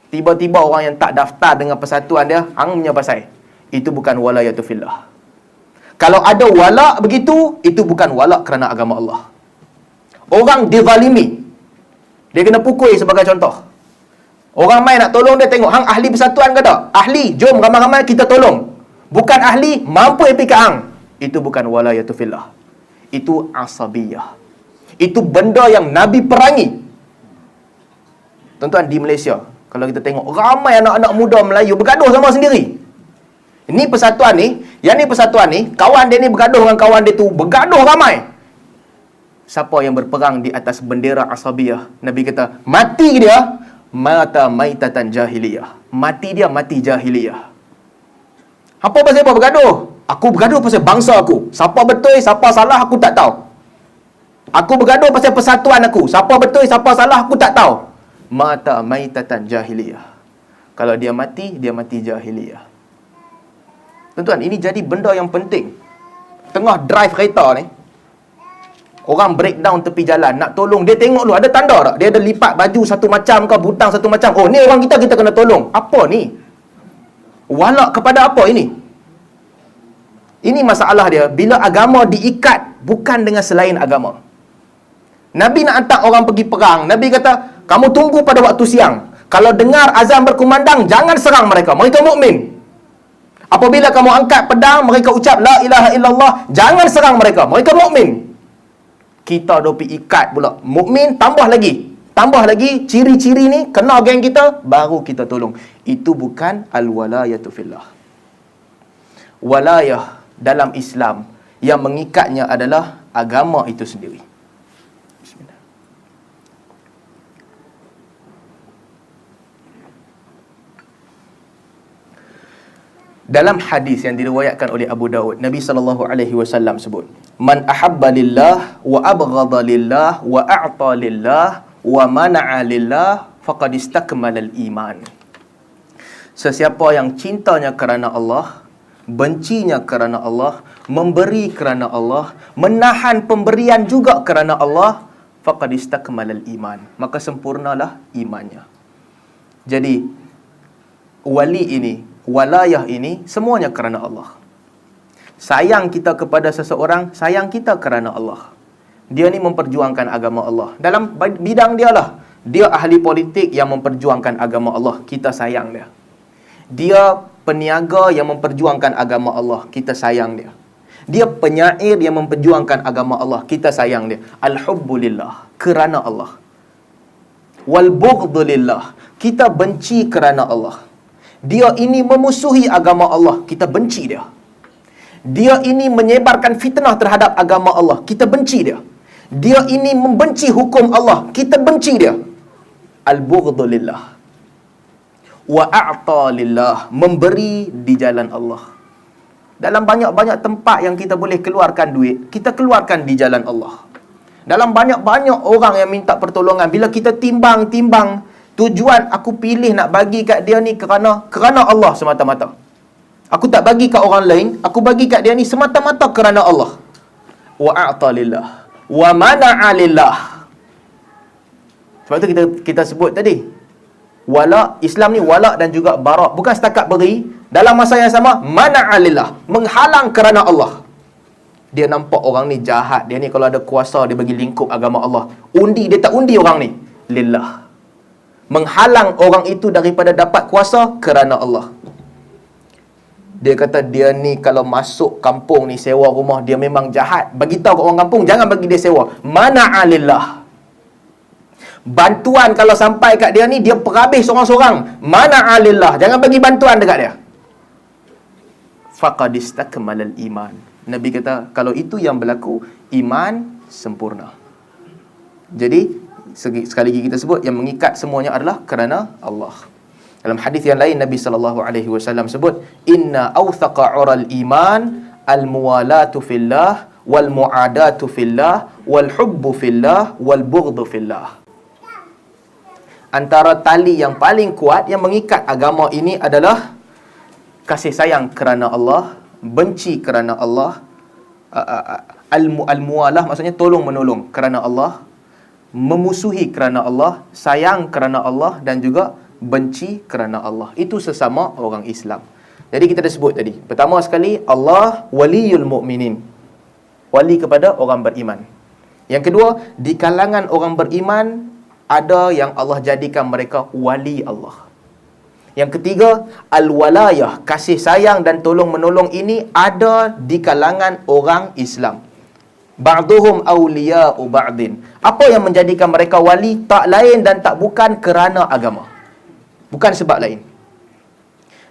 Tiba-tiba orang yang tak daftar dengan persatuan dia, hangnya pasal. Itu bukan walayatu fillah. Kalau ada walak begitu, itu bukan walak kerana agama Allah. Orang dizalimi, dia kena pukul sebagai contoh. Orang main nak tolong dia, tengok hang ahli persatuan ke tak? Ahli, jom ramai-ramai kita tolong. Bukan ahli, mampu epikat hang. Itu bukan walayatu fillah. Itu asabiyah. Itu benda yang Nabi perangi. Tuan-tuan, di Malaysia, kalau kita tengok ramai anak-anak muda Melayu bergaduh sama sendiri. Ini persatuan ni, yang ni persatuan ni, kawan dia ni bergaduh dengan kawan dia tu, bergaduh ramai. Siapa yang berperang di atas bendera asabiyah? Nabi kata, mati dia, mata maitatan jahiliyah. Mati dia, mati jahiliyah. Apa pasal apa bergaduh? Aku bergaduh pasal bangsa aku. Siapa betul, siapa salah, aku tak tahu. Aku bergaduh pasal persatuan aku. Siapa betul, siapa salah, aku tak tahu. Mata maitatan jahiliyah. Kalau dia mati jahiliyah. Tuan-tuan, ini jadi benda yang penting. Tengah drive kereta ni, orang breakdown tepi jalan, nak tolong, dia tengok dulu, ada tanda tak? Dia ada lipat baju satu macam ke, butang satu macam. Oh, ni orang kita kena tolong. Apa ni? Walak kepada apa ini? Ini masalah dia. Bila agama diikat bukan dengan selain agama. Nabi nak hantar orang pergi perang. Nabi kata, kamu tunggu pada waktu siang. Kalau dengar azan berkumandang, jangan serang mereka. Mereka mukmin. Apabila kamu angkat pedang, mereka ucap la ilaha illallah, jangan serang mereka. Mereka mukmin. Kita dopi ikat pula. Mukmin tambah lagi ciri-ciri ni kena geng kita, baru kita tolong. Itu bukan al-walayatu fillah. Walayah dalam Islam yang mengikatnya adalah agama itu sendiri. Bismillah. Dalam hadis yang diriwayatkan oleh Abu Daud, Nabi SAW sebut, man ahabba lillah wa abghadha lillah wa a'ta lillah wa mana'a lillah faqad istakmalal iman. Sesiapa yang cintanya kerana Allah, bencinya kerana Allah, memberi kerana Allah, menahan pemberian juga kerana Allah, faqad istakmalal iman, maka sempurnalah imannya. Jadi wali ini, walayah ini, semuanya kerana Allah. Sayang kita kepada seseorang, sayang kita kerana Allah. Dia ni memperjuangkan agama Allah. Dalam bidang dia lah. Dia ahli politik yang memperjuangkan agama Allah. Kita sayang dia. Dia peniaga yang memperjuangkan agama Allah. Kita sayang dia. Dia penyair yang memperjuangkan agama Allah. Kita sayang dia. Al-hubbulillah. Kerana Allah. Wal-bughdulillah. Kita benci kerana Allah. Dia ini memusuhi agama Allah, kita benci dia. Dia ini menyebarkan fitnah terhadap agama Allah, kita benci dia. Dia ini membenci hukum Allah, kita benci dia. Al-bughdhu lillah. Wa a'ta lillah, memberi di jalan Allah. Dalam banyak-banyak tempat yang kita boleh keluarkan duit, kita keluarkan di jalan Allah. Dalam banyak-banyak orang yang minta pertolongan, bila kita timbang-timbang, Tujuan aku pilih nak bagi kat dia ni kerana Allah semata-mata. Aku tak bagi kat orang lain, aku bagi kat dia ni semata-mata kerana Allah. Wa a'ta lillah wa mana'a lillah. Sebab tu kita sebut tadi, wala, Islam ni wala dan juga bara. Bukan setakat beri, dalam masa yang sama mana'a lillah, menghalang kerana Allah. Dia nampak orang ni jahat, dia ni kalau ada kuasa dia bagi lingkup agama Allah. Undi, dia tak undi orang ni lillah. Menghalang orang itu daripada dapat kuasa kerana Allah. Dia kata dia ni kalau masuk kampung ni sewa rumah, dia memang jahat. Bagi tahu kat orang kampung, jangan bagi dia sewa. Mana'a lillah. Bantuan kalau sampai kat dia ni, dia perhabis seorang-seorang. Mana'a lillah. Jangan bagi bantuan dekat dia. Faqad istakmalal iman. Nabi kata, kalau itu yang berlaku, iman sempurna. Jadi, sekali lagi kita sebut, yang mengikat semuanya adalah kerana Allah. Dalam hadis yang lain, Nabi SAW sebut, Inna awthaqa ural iman, al-muwalatu fillah, wal-mu'adatu fillah, wal-hubbu fillah, wal-bughdu fillah. Antara tali yang paling kuat yang mengikat agama ini adalah kasih sayang kerana Allah, benci kerana Allah, al-muwalah maksudnya tolong menolong kerana Allah, memusuhi kerana Allah, sayang kerana Allah, dan juga benci kerana Allah. Itu sesama orang Islam. Jadi kita dah sebut tadi, pertama sekali, Allah waliyul mu'minin, wali kepada orang beriman. Yang kedua, di kalangan orang beriman ada yang Allah jadikan mereka wali Allah. Yang ketiga, al-walayah, kasih sayang dan tolong menolong ini ada di kalangan orang Islam. Ba'duhum awliya'u ba'din. Apa yang menjadikan mereka wali? Tak lain dan tak bukan kerana agama, bukan sebab lain.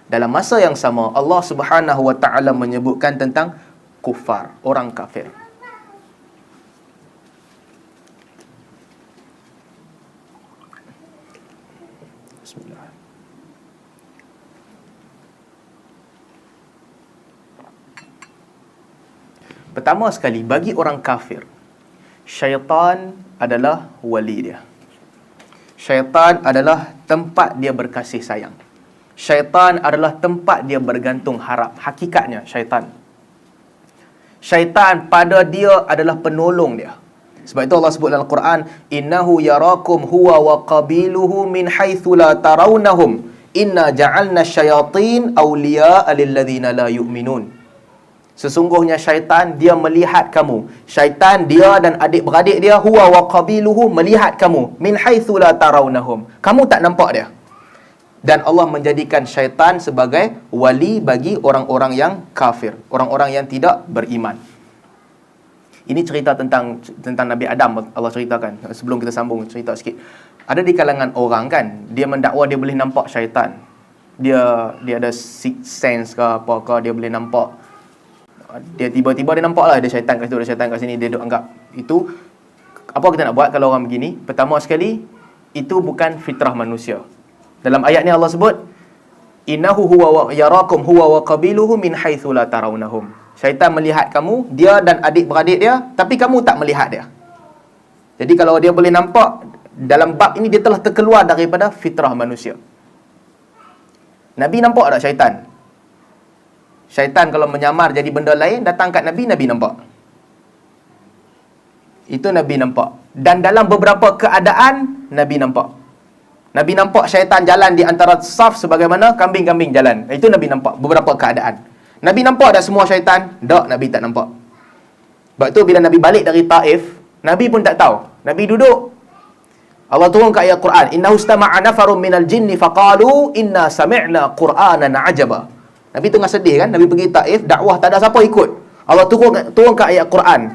Dalam masa yang sama, Allah Subhanahu wa ta'ala menyebutkan tentang kufar, orang kafir. Bismillah. Pertama sekali, bagi orang kafir, syaitan adalah wali dia. Syaitan adalah tempat dia berkasih sayang. Syaitan adalah tempat dia bergantung harap. Hakikatnya syaitan pada dia adalah penolong dia. Sebab itu Allah sebut dalam Al-Quran, innahu yarakum huwa wa qabiluhu min haitsu la tarawnahum inna ja'alna syayatin awliya'a lilladzina la yu'minun. Sesungguhnya syaitan dia melihat kamu. Syaitan dia dan adik-beradik dia, huwa wa qabiluhu, melihat kamu, min haitsu la tarawnahum. Kamu tak nampak dia. Dan Allah menjadikan syaitan sebagai wali bagi orang-orang yang kafir, orang-orang yang tidak beriman. Ini cerita tentang Nabi Adam, Allah ceritakan. Sebelum kita sambung cerita sikit. Ada di kalangan orang kan, dia mendakwa dia boleh nampak syaitan. Dia ada sixth sense ke apa ke, dia boleh nampak. Dia tiba-tiba dia nampak lah ada syaitan kat situ, ada syaitan kat sini, dia duk anggap itu. Apa kita nak buat kalau orang begini? Pertama sekali, itu bukan fitrah manusia. Dalam ayat ni Allah sebut, innahu huwa wa yarakum huwa wa qabiluhu min haitsu la tarawnahum. Syaitan melihat kamu, dia dan adik-beradik dia, tapi kamu tak melihat dia. Jadi kalau dia boleh nampak, dalam bab ini dia telah terkeluar daripada fitrah manusia. Nabi nampak tak syaitan? Syaitan kalau menyamar jadi benda lain, datang kat Nabi, Nabi nampak. Itu Nabi nampak. Dan dalam beberapa keadaan, Nabi nampak. Nabi nampak syaitan jalan di antara saf sebagaimana kambing-kambing jalan. Itu Nabi nampak beberapa keadaan. Nabi nampak dah semua syaitan? Tak, Nabi tak nampak. Sebab tu bila Nabi balik dari Taif, Nabi pun tak tahu. Nabi duduk, Allah turun ke ayat Quran, innahu istama'a nafarun minal jinni faqalu inna sami'na qur'anan ajaba. Nabi tengah sedih kan, Nabi pergi Taif, dakwah tak ada siapa ikut. Allah turun ke ayat Quran,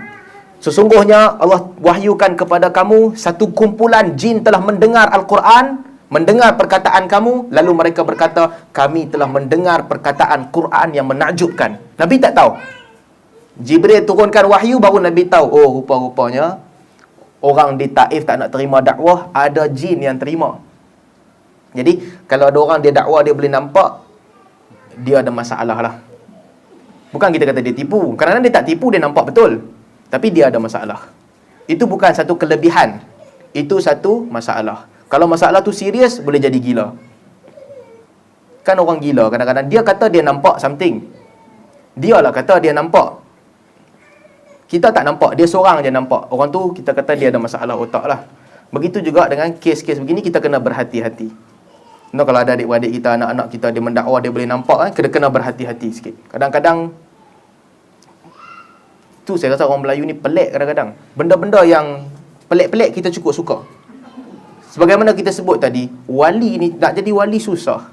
sesungguhnya Allah wahyukan kepada kamu, satu kumpulan jin telah mendengar Al-Quran, mendengar perkataan kamu, lalu mereka berkata, kami telah mendengar perkataan Quran yang menakjubkan. Nabi tak tahu. Jibril turunkan wahyu, baru Nabi tahu, oh rupa-rupanya orang di Taif tak nak terima dakwah, ada jin yang terima. Jadi kalau ada orang dia dakwah dia boleh nampak, dia ada masalah lah. Bukan kita kata dia tipu. Kadang-kadang dia tak tipu, dia nampak betul, tapi dia ada masalah. Itu bukan satu kelebihan, itu satu masalah. Kalau masalah tu serius, boleh jadi gila. Kan orang gila kadang-kadang dia kata dia nampak something. Dia lah kata dia nampak. Kita tak nampak, dia seorang je nampak. Orang tu kita kata dia ada masalah otak lah. Begitu juga dengan kes-kes begini, kita kena berhati-hati. Kalau ada adik-beradik kita, anak-anak kita, dia mendakwa, dia boleh nampak, kena berhati-hati sikit. Kadang-kadang tu saya rasa orang Melayu ni pelik kadang-kadang. Benda-benda yang pelik-pelik kita cukup suka. Sebagaimana kita sebut tadi, wali ni, nak jadi wali susah.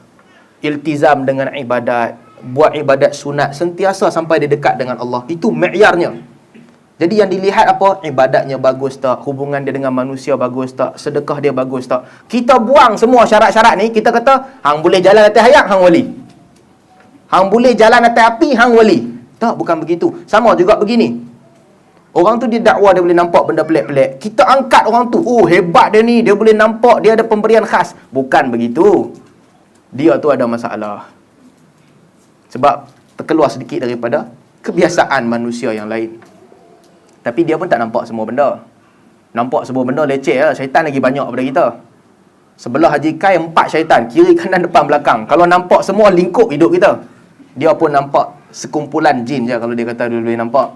Iltizam dengan ibadat, buat ibadat sunat sentiasa sampai dia dekat dengan Allah. Itu mi'yarnya. Jadi yang dilihat apa? Ibadatnya bagus tak? Hubungan dia dengan manusia bagus tak? Sedekah dia bagus tak? Kita buang semua syarat-syarat ni, kita kata, hang boleh jalan atas hayat, hang wali. Hang boleh jalan atas api, hang wali. Tak, bukan begitu. Sama juga begini. Orang tu dia dakwa, dia boleh nampak benda pelik-pelik. Kita angkat orang tu, oh hebat dia ni, dia boleh nampak, dia ada pemberian khas. Bukan begitu. Dia tu ada masalah. Sebab terkeluar sedikit daripada kebiasaan manusia yang lain. Tapi dia pun tak nampak semua benda. Nampak semua benda leceh lah. Syaitan lagi banyak daripada kita. Sebelah Haji Kai 4 syaitan, kiri, kanan, depan, belakang. Kalau nampak semua lingkup hidup kita. Dia pun nampak sekumpulan jin je. Kalau dia kata dia boleh nampak,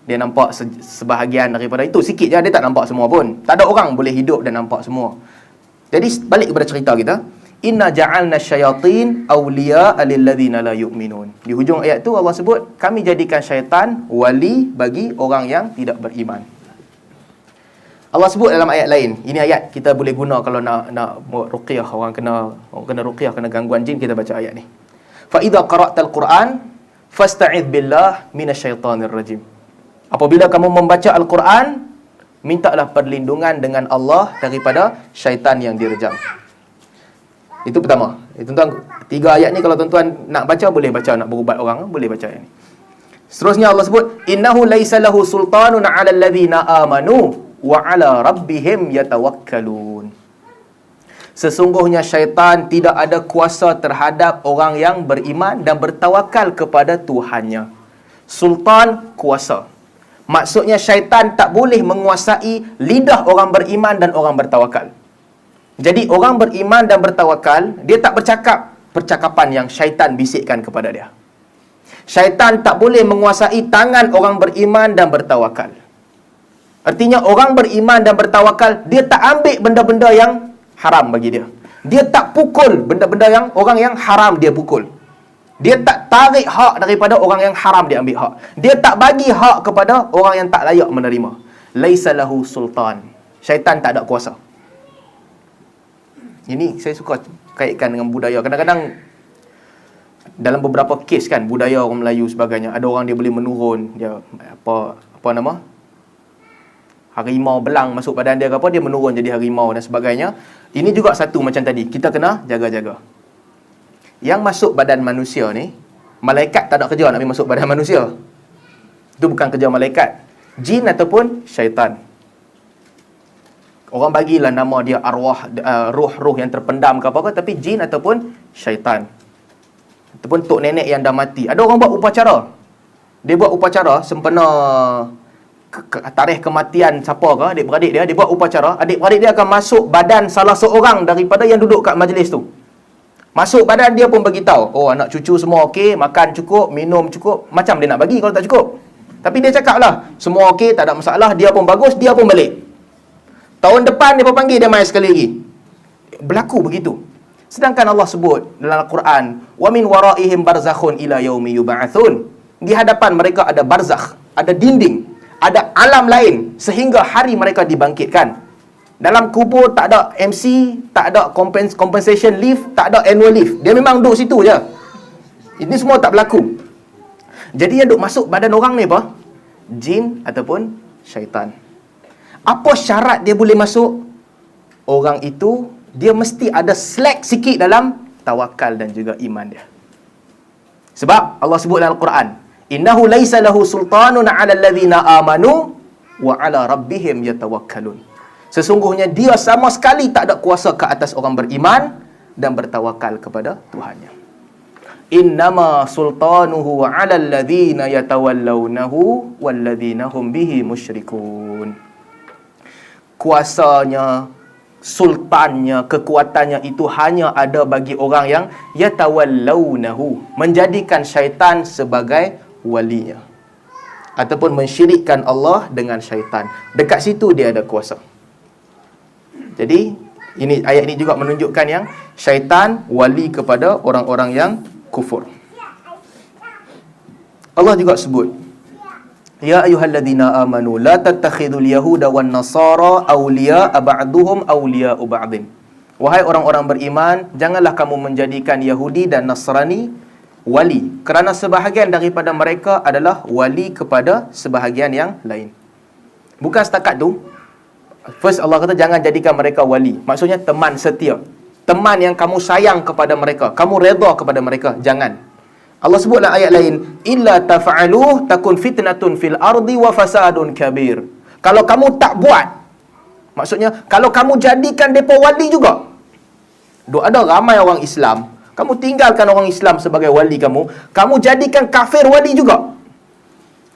dia nampak sebahagian daripada itu. Sikit je, dia tak nampak semua pun. Tak ada orang boleh hidup dan nampak semua. Jadi balik kepada cerita kita. Inna ja'alna syayatin awliya'a lilladzina la yu'minun. Di hujung ayat tu Allah sebut, kami jadikan syaitan wali bagi orang yang tidak beriman. Allah sebut dalam ayat lain. Ini ayat kita boleh guna kalau nak buat ruqyah, orang kena ruqyah, kena gangguan jin, kita baca ayat ni. Fa idza qara'tal Qur'an fasta'idz billah minasyaitonir rajim. Apabila kamu membaca Al-Quran, mintalah perlindungan dengan Allah daripada syaitan yang direjam. Itu pertama. Tuan-tuan, 3 ayat ni kalau tuan-tuan nak baca, boleh baca. Nak berubat orang, boleh baca ayat ni. Seterusnya Allah sebut, innahu laisa lahu sultanun 'alal ladzina amanu wa 'ala rabbihim yatawakkalun. Sesungguhnya syaitan tidak ada kuasa terhadap orang yang beriman dan bertawakal kepada Tuhannya. Sultan, kuasa. Maksudnya syaitan tak boleh menguasai lidah orang beriman dan orang bertawakal. Jadi orang beriman dan bertawakal, dia tak bercakap percakapan yang syaitan bisikkan kepada dia. Syaitan tak boleh menguasai tangan orang beriman dan bertawakal. Artinya orang beriman dan bertawakal, dia tak ambil benda-benda yang haram bagi dia. Dia tak pukul benda-benda yang orang yang haram dia pukul. Dia tak tarik hak daripada orang yang haram dia ambil hak. Dia tak bagi hak kepada orang yang tak layak menerima. Laisa lahu sultan. Syaitan tak ada kuasa. Ini saya suka kaitkan dengan budaya. Kadang-kadang dalam beberapa kes kan, budaya orang Melayu sebagainya, ada orang dia boleh menurun, dia apa nama? Harimau belang masuk badan dia ke apa, dia menurun jadi harimau dan sebagainya. Ini juga satu macam tadi, kita kena jaga-jaga. Yang masuk badan manusia ni, malaikat tak ada kerja nak pergi masuk badan manusia. Itu bukan kerja malaikat. Jin ataupun syaitan. Orang bagilah nama dia arwah, ruh-ruh yang terpendam ke apa-apa, tapi jin ataupun syaitan. Ataupun tok nenek yang dah mati. Ada orang buat upacara. Dia buat upacara sempena tarikh kematian siapa ke, adik-beradik dia buat upacara. Adik-beradik dia akan masuk badan salah seorang daripada yang duduk kat majlis tu. Masuk badan dia pun beritahu, oh anak cucu semua okey, makan cukup, minum cukup. Macam dia nak bagi kalau tak cukup. Tapi dia cakap lah, semua okey, tak ada masalah, dia pun bagus, dia pun balik. Tahun depan dia panggil dia mai sekali lagi. Berlaku begitu. Sedangkan Allah sebut dalam Al-Quran, wa min waraihim barzakhun ila yaumi yub'atsun. Di hadapan mereka ada barzakh, ada dinding, ada alam lain sehingga hari mereka dibangkitkan. Dalam kubur tak ada MC, tak ada compensation leave, tak ada annual leave. Dia memang duduk situ je. Ini semua tak berlaku. Jadi yang duduk masuk badan orang ni apa? Jin ataupun syaitan. Apa syarat dia boleh masuk? Orang itu, dia mesti ada slack sikit dalam tawakal dan juga iman dia. Sebab Allah sebut dalam Al-Quran, innahu laisa lahu sultanun 'alal ladzina amanu wa 'ala rabbihim yatawakkalun. Sesungguhnya dia sama sekali tak ada kuasa ke atas orang beriman dan bertawakal kepada Tuhannya. Innama sultanuhu 'alal ladzina yatawallawnahu wal ladzina hum bihi musyrikun. Kuasanya, sultannya, kekuatannya itu hanya ada bagi orang yang yatawallawnahu, menjadikan syaitan sebagai walinya, ataupun mensyirikkan Allah dengan syaitan. Dekat situ dia ada kuasa. Jadi ini ayat ini juga menunjukkan yang syaitan wali kepada orang-orang yang kufur. Allah juga sebut, ya ayyuhalladzina amanu la tattakhidul yahuda wan nasara awliya'a ba'duhum awliya'u ba'din. Wahai orang-orang beriman, janganlah kamu menjadikan Yahudi dan Nasrani wali, kerana sebahagian daripada mereka adalah wali kepada sebahagian yang lain. Bukan setakat tu. First Allah kata jangan jadikan mereka wali. Maksudnya teman setia, teman yang kamu sayang kepada mereka, kamu redha kepada mereka. Jangan. Allah sebutlah ayat lain, illa tafa'aluh takun fitnatun fil ardi wa fasadun kabir. Kalau kamu tak buat, maksudnya kalau kamu jadikan depa wali juga. Ada ramai orang Islam, kamu tinggalkan orang Islam sebagai wali kamu jadikan kafir wali juga.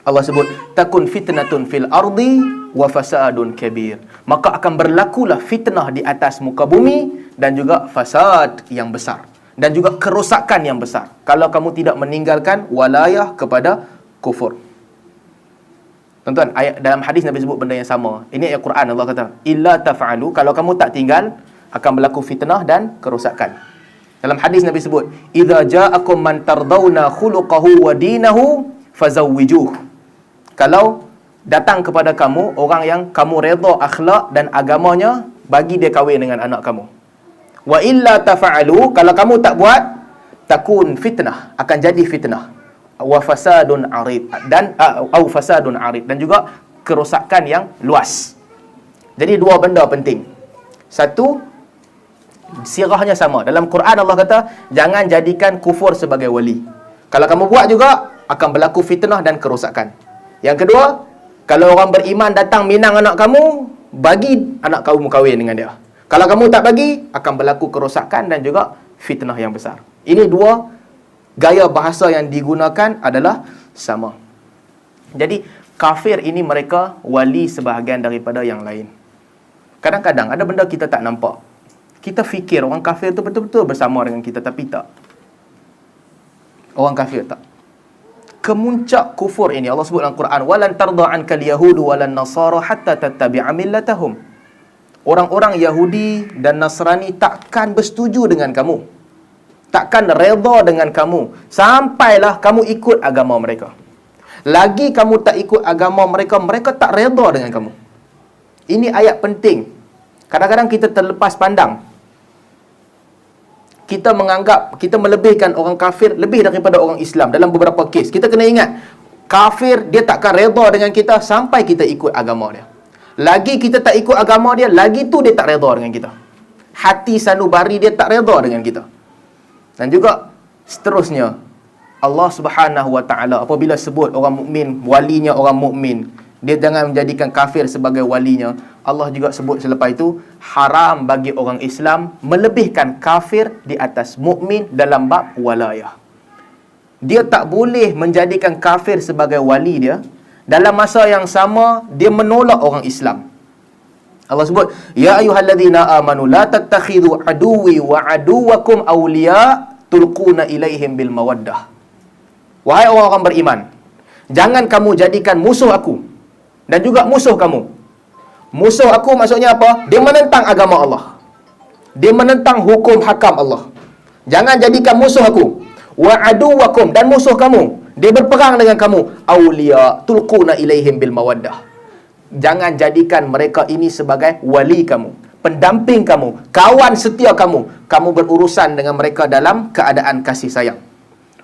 Allah sebut takun fitnatun fil ardi wa fasadun kabir. Maka akan berlakulah fitnah di atas muka bumi dan juga fasad yang besar, dan juga kerosakan yang besar kalau kamu tidak meninggalkan walayah kepada kufur. Tuan-tuan, ayat dalam hadis Nabi sebut benda yang sama. Ini ayat Quran, Allah kata illa taf'alu, kalau kamu tak tinggal akan berlaku fitnah dan kerosakan. Dalam hadis Nabi sebut, idza ja'akum man tardawna khuluquhu wa dinahu fazawwijuh. Kalau datang kepada kamu orang yang kamu redha akhlak dan agamanya, bagi dia kahwin dengan anak kamu. Wa illa tafa'alu, kalau kamu tak buat, takun fitnah, akan jadi fitnah. Wa fasadun arid, dan fasadun arid, dan juga kerosakan yang luas. Jadi dua benda penting. Satu, sirahnya sama. Dalam Quran Allah kata jangan jadikan kufur sebagai wali. Kalau kamu buat juga akan berlaku fitnah dan kerosakan. Yang kedua, kalau orang beriman datang minang anak kamu, bagi anak kamu kahwin dengan dia. Kalau kamu tak bagi, akan berlaku kerosakan dan juga fitnah yang besar. Ini dua gaya bahasa yang digunakan adalah sama. Jadi kafir ini mereka wali sebahagian daripada yang lain. Kadang-kadang ada benda kita tak nampak. Kita fikir orang kafir tu betul-betul bersama dengan kita, tapi tak. Orang kafir tak. Kemuncak kufur ini Allah sebut dalam Quran, walan tarda ankal yahudu walan nasara hatta tattabi'a millatahum. Orang-orang Yahudi dan Nasrani takkan bersetuju dengan kamu, takkan redha dengan kamu, sampailah kamu ikut agama mereka. Lagi kamu tak ikut agama mereka, mereka tak redha dengan kamu. Ini ayat penting. Kadang-kadang kita terlepas pandang. Kita menganggap, kita melebihkan orang kafir lebih daripada orang Islam dalam beberapa kes. Kita kena ingat, kafir dia takkan redha dengan kita sampai kita ikut agama dia. Lagi kita tak ikut agama dia, lagi tu dia tak redha dengan kita. Hati sanubari dia tak redha dengan kita. Dan juga seterusnya, Allah Subhanahu Wa Taala apabila sebut orang mukmin, walinya orang mukmin, dia jangan menjadikan kafir sebagai walinya. Allah juga sebut selepas itu, haram bagi orang Islam melebihkan kafir di atas mukmin dalam bab walayah. Dia tak boleh menjadikan kafir sebagai wali dia, dalam masa yang sama dia menolak orang Islam. Allah sebut, ya ayyuhalladzina amanu la tattakhidhu aduwwi wa aduwwakum awliya tulquna ilaihim bil mawaddah. Wahai orang-orang beriman, jangan kamu jadikan musuh aku dan juga musuh kamu. Musuh aku maksudnya apa? Dia menentang agama Allah, dia menentang hukum hakam Allah. Jangan jadikan musuh aku. Wa aduwakum, dan musuh kamu, dia berperang dengan kamu. Awliya tulquna ilaihim bil mawaddah. Jangan jadikan mereka ini sebagai wali kamu, pendamping kamu, kawan setia kamu. Kamu berurusan dengan mereka dalam keadaan kasih sayang.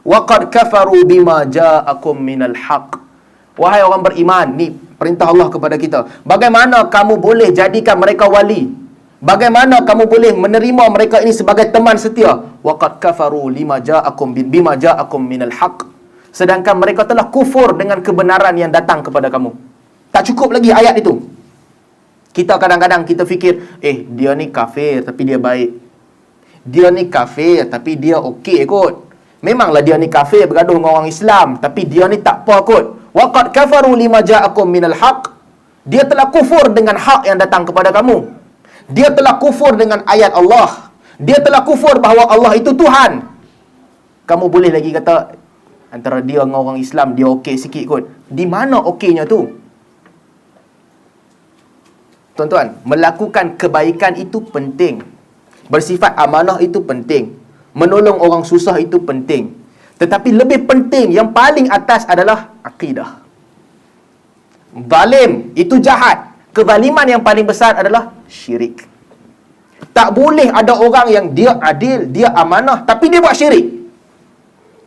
Wa qad kafaru bima ja'akum minal haqq. Wahai orang beriman, ni perintah Allah kepada kita. Bagaimana kamu boleh jadikan mereka wali? Bagaimana kamu boleh menerima mereka ini sebagai teman setia? Waqad kafaru bima ja'akum minal haqq. Sedangkan mereka telah kufur dengan kebenaran yang datang kepada kamu. Tak cukup lagi ayat itu. Kita kadang-kadang kita fikir, dia ni kafir tapi dia baik. Dia ni kafir tapi dia okey kot. Memanglah dia ni kafir bergaduh dengan orang Islam, tapi dia ni tak apa kot. Waqad kafaru lima ja'akum minal haqq. Dia telah kufur dengan hak yang datang kepada kamu. Dia telah kufur dengan ayat Allah. Dia telah kufur bahawa Allah itu Tuhan. Kamu boleh lagi kata antara dia dengan orang Islam dia okey sikit kot. Di mana okeynya tu? Tuan-tuan, melakukan kebaikan itu penting. Bersifat amanah itu penting. Menolong orang susah itu penting. Tetapi lebih penting, yang paling atas adalah akidah. Zalim itu jahat. Kezaliman yang paling besar adalah syirik. Tak boleh ada orang yang dia adil, dia amanah, tapi dia buat syirik.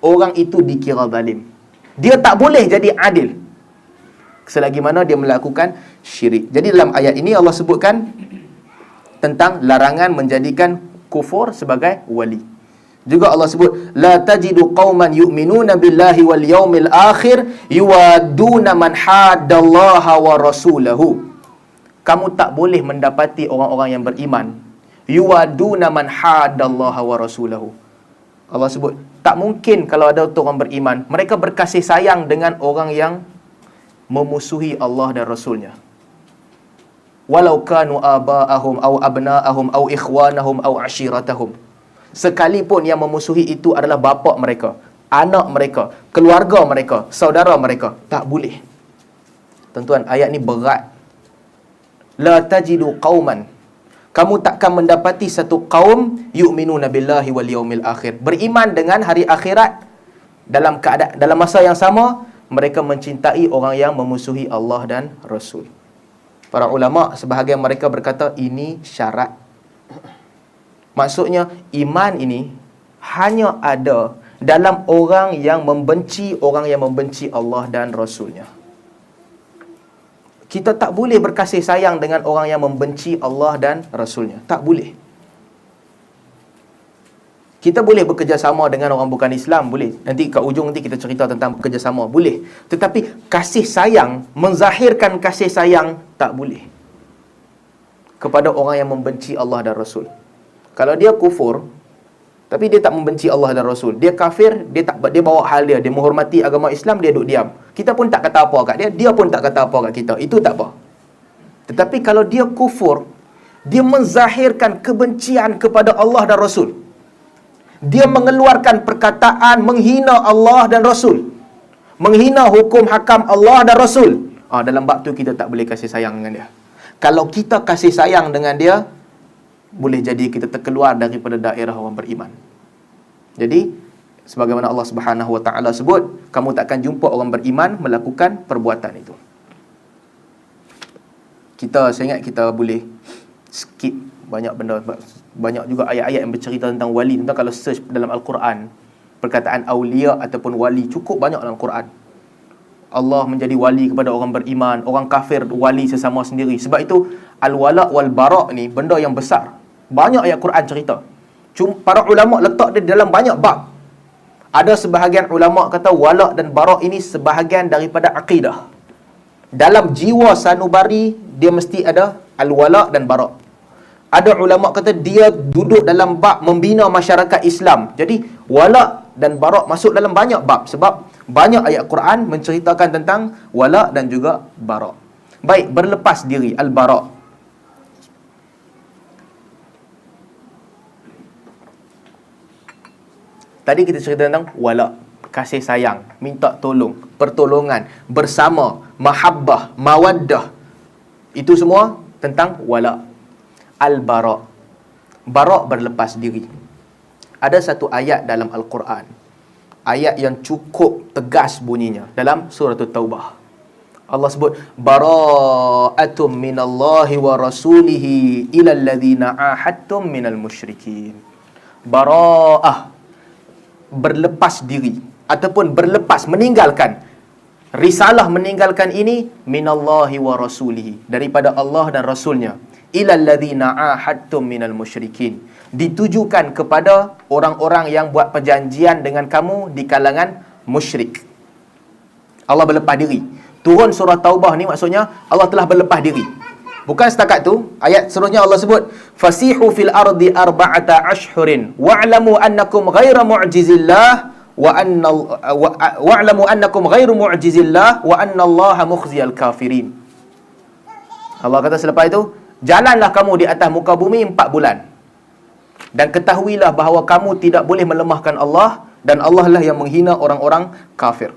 Orang itu dikira zalim. Dia tak boleh jadi adil selagi mana dia melakukan syirik. Jadi dalam ayat ini Allah sebutkan tentang larangan menjadikan kufur sebagai wali. Juga Allah sebut la tajidu qauman yu'minuna billahi wal yaumil akhir yuwaduna man haddallaha wa rasulahu. Kamu tak boleh mendapati orang-orang yang beriman yuwaduna man haddallaha wa rasulahu. Allah sebut tak mungkin kalau ada orang beriman mereka berkasih sayang dengan orang yang memusuhi Allah dan Rasulnya. Walau kanu aba'ahum au abna'ahum au ikhwanahum au ashiratahum. Sekalipun yang memusuhi itu adalah bapa mereka, anak mereka, keluarga mereka, saudara mereka, tak boleh. Tuan-tuan, ayat ni berat. La tajidu qauman, kamu takkan mendapati satu kaum yu'minuna billahi wal yaumil akhir, beriman dengan hari akhirat, dalam keadaan dalam masa yang sama mereka mencintai orang yang memusuhi Allah dan Rasul. Para ulama sebahagian mereka berkata ini syarat. Maksudnya iman ini hanya ada dalam orang yang membenci Allah dan Rasulnya. Kita tak boleh berkasih sayang dengan orang yang membenci Allah dan Rasulnya. Tak boleh. Kita boleh bekerjasama dengan orang bukan Islam, boleh. Nanti kat ujung nanti kita cerita tentang bekerjasama, boleh. Tetapi kasih sayang, menzahirkan kasih sayang, tak boleh kepada orang yang membenci Allah dan Rasul. Kalau dia kufur, tapi dia tak membenci Allah dan Rasul, dia kafir, dia bawa hal dia menghormati agama Islam, dia duduk diam. Kita pun tak kata apa kat dia, dia pun tak kata apa kat kita. Itu tak apa. Tetapi kalau dia kufur, dia menzahirkan kebencian kepada Allah dan Rasul. Dia mengeluarkan perkataan menghina Allah dan Rasul, menghina hukum hakam Allah dan Rasul. Dalam bab tu kita tak boleh kasih sayang dengan dia. Kalau kita kasih sayang dengan dia, boleh jadi kita terkeluar daripada daerah orang beriman. Jadi sebagaimana Allah Subhanahu Wa Taala sebut, kamu takkan jumpa orang beriman melakukan perbuatan itu. Saya ingat kita boleh skip banyak benda, banyak juga ayat-ayat yang bercerita tentang wali. Tentang kalau search dalam Al-Quran, perkataan awliya ataupun wali cukup banyak dalam Al-Quran. Allah menjadi wali kepada orang beriman, orang kafir wali sesama sendiri. Sebab itu al-wala wal bara' ni benda yang besar. Banyak ayat Quran cerita. Para ulama letak dia dalam banyak bab. Ada sebahagian ulama kata wala dan bara' ini sebahagian daripada akidah. Dalam jiwa sanubari dia mesti ada al-wala dan bara'. Ada ulama kata dia duduk dalam bab membina masyarakat Islam. Jadi wala dan bara' masuk dalam banyak bab sebab banyak ayat Quran menceritakan tentang wala dan juga bara'. Baik, berlepas diri, al-bara'. Tadi kita cerita tentang wala, kasih sayang, minta tolong, pertolongan, bersama, mahabbah, mawaddah. Itu semua tentang wala. Al-bara'. Bara' berlepas diri. Ada satu ayat dalam Al-Quran, ayat yang cukup tegas bunyinya, dalam surah At-Taubah. Allah sebut bara'atum minallahi wa rasulihi ilal ladzina ahadtum minal musyrikin. Bara'ah, berlepas diri ataupun berlepas, meninggalkan. Risalah meninggalkan ini minallahi wa rasulihi, daripada Allah dan Rasulnya, ilal ladzina ahadtum minal musyrikin, ditujukan kepada orang-orang yang buat perjanjian dengan kamu di kalangan musyrik. Allah berlepas diri. Turun surah Taubah ni maksudnya Allah telah berlepas diri. Bukan setakat tu, ayat seterusnya Allah sebut fasihu fil ardi arba'ata ashhurin wa'lamu annakum ghaira mu'jizillah wa'lamu annakum ghairu mu'jizillah wa annallaha mukhziyal kafirin. Allah kata selepas itu, Jalanlah kamu di atas muka bumi 4 bulan. Dan ketahuilah bahawa kamu tidak boleh melemahkan Allah, dan Allah lah yang menghina orang-orang kafir.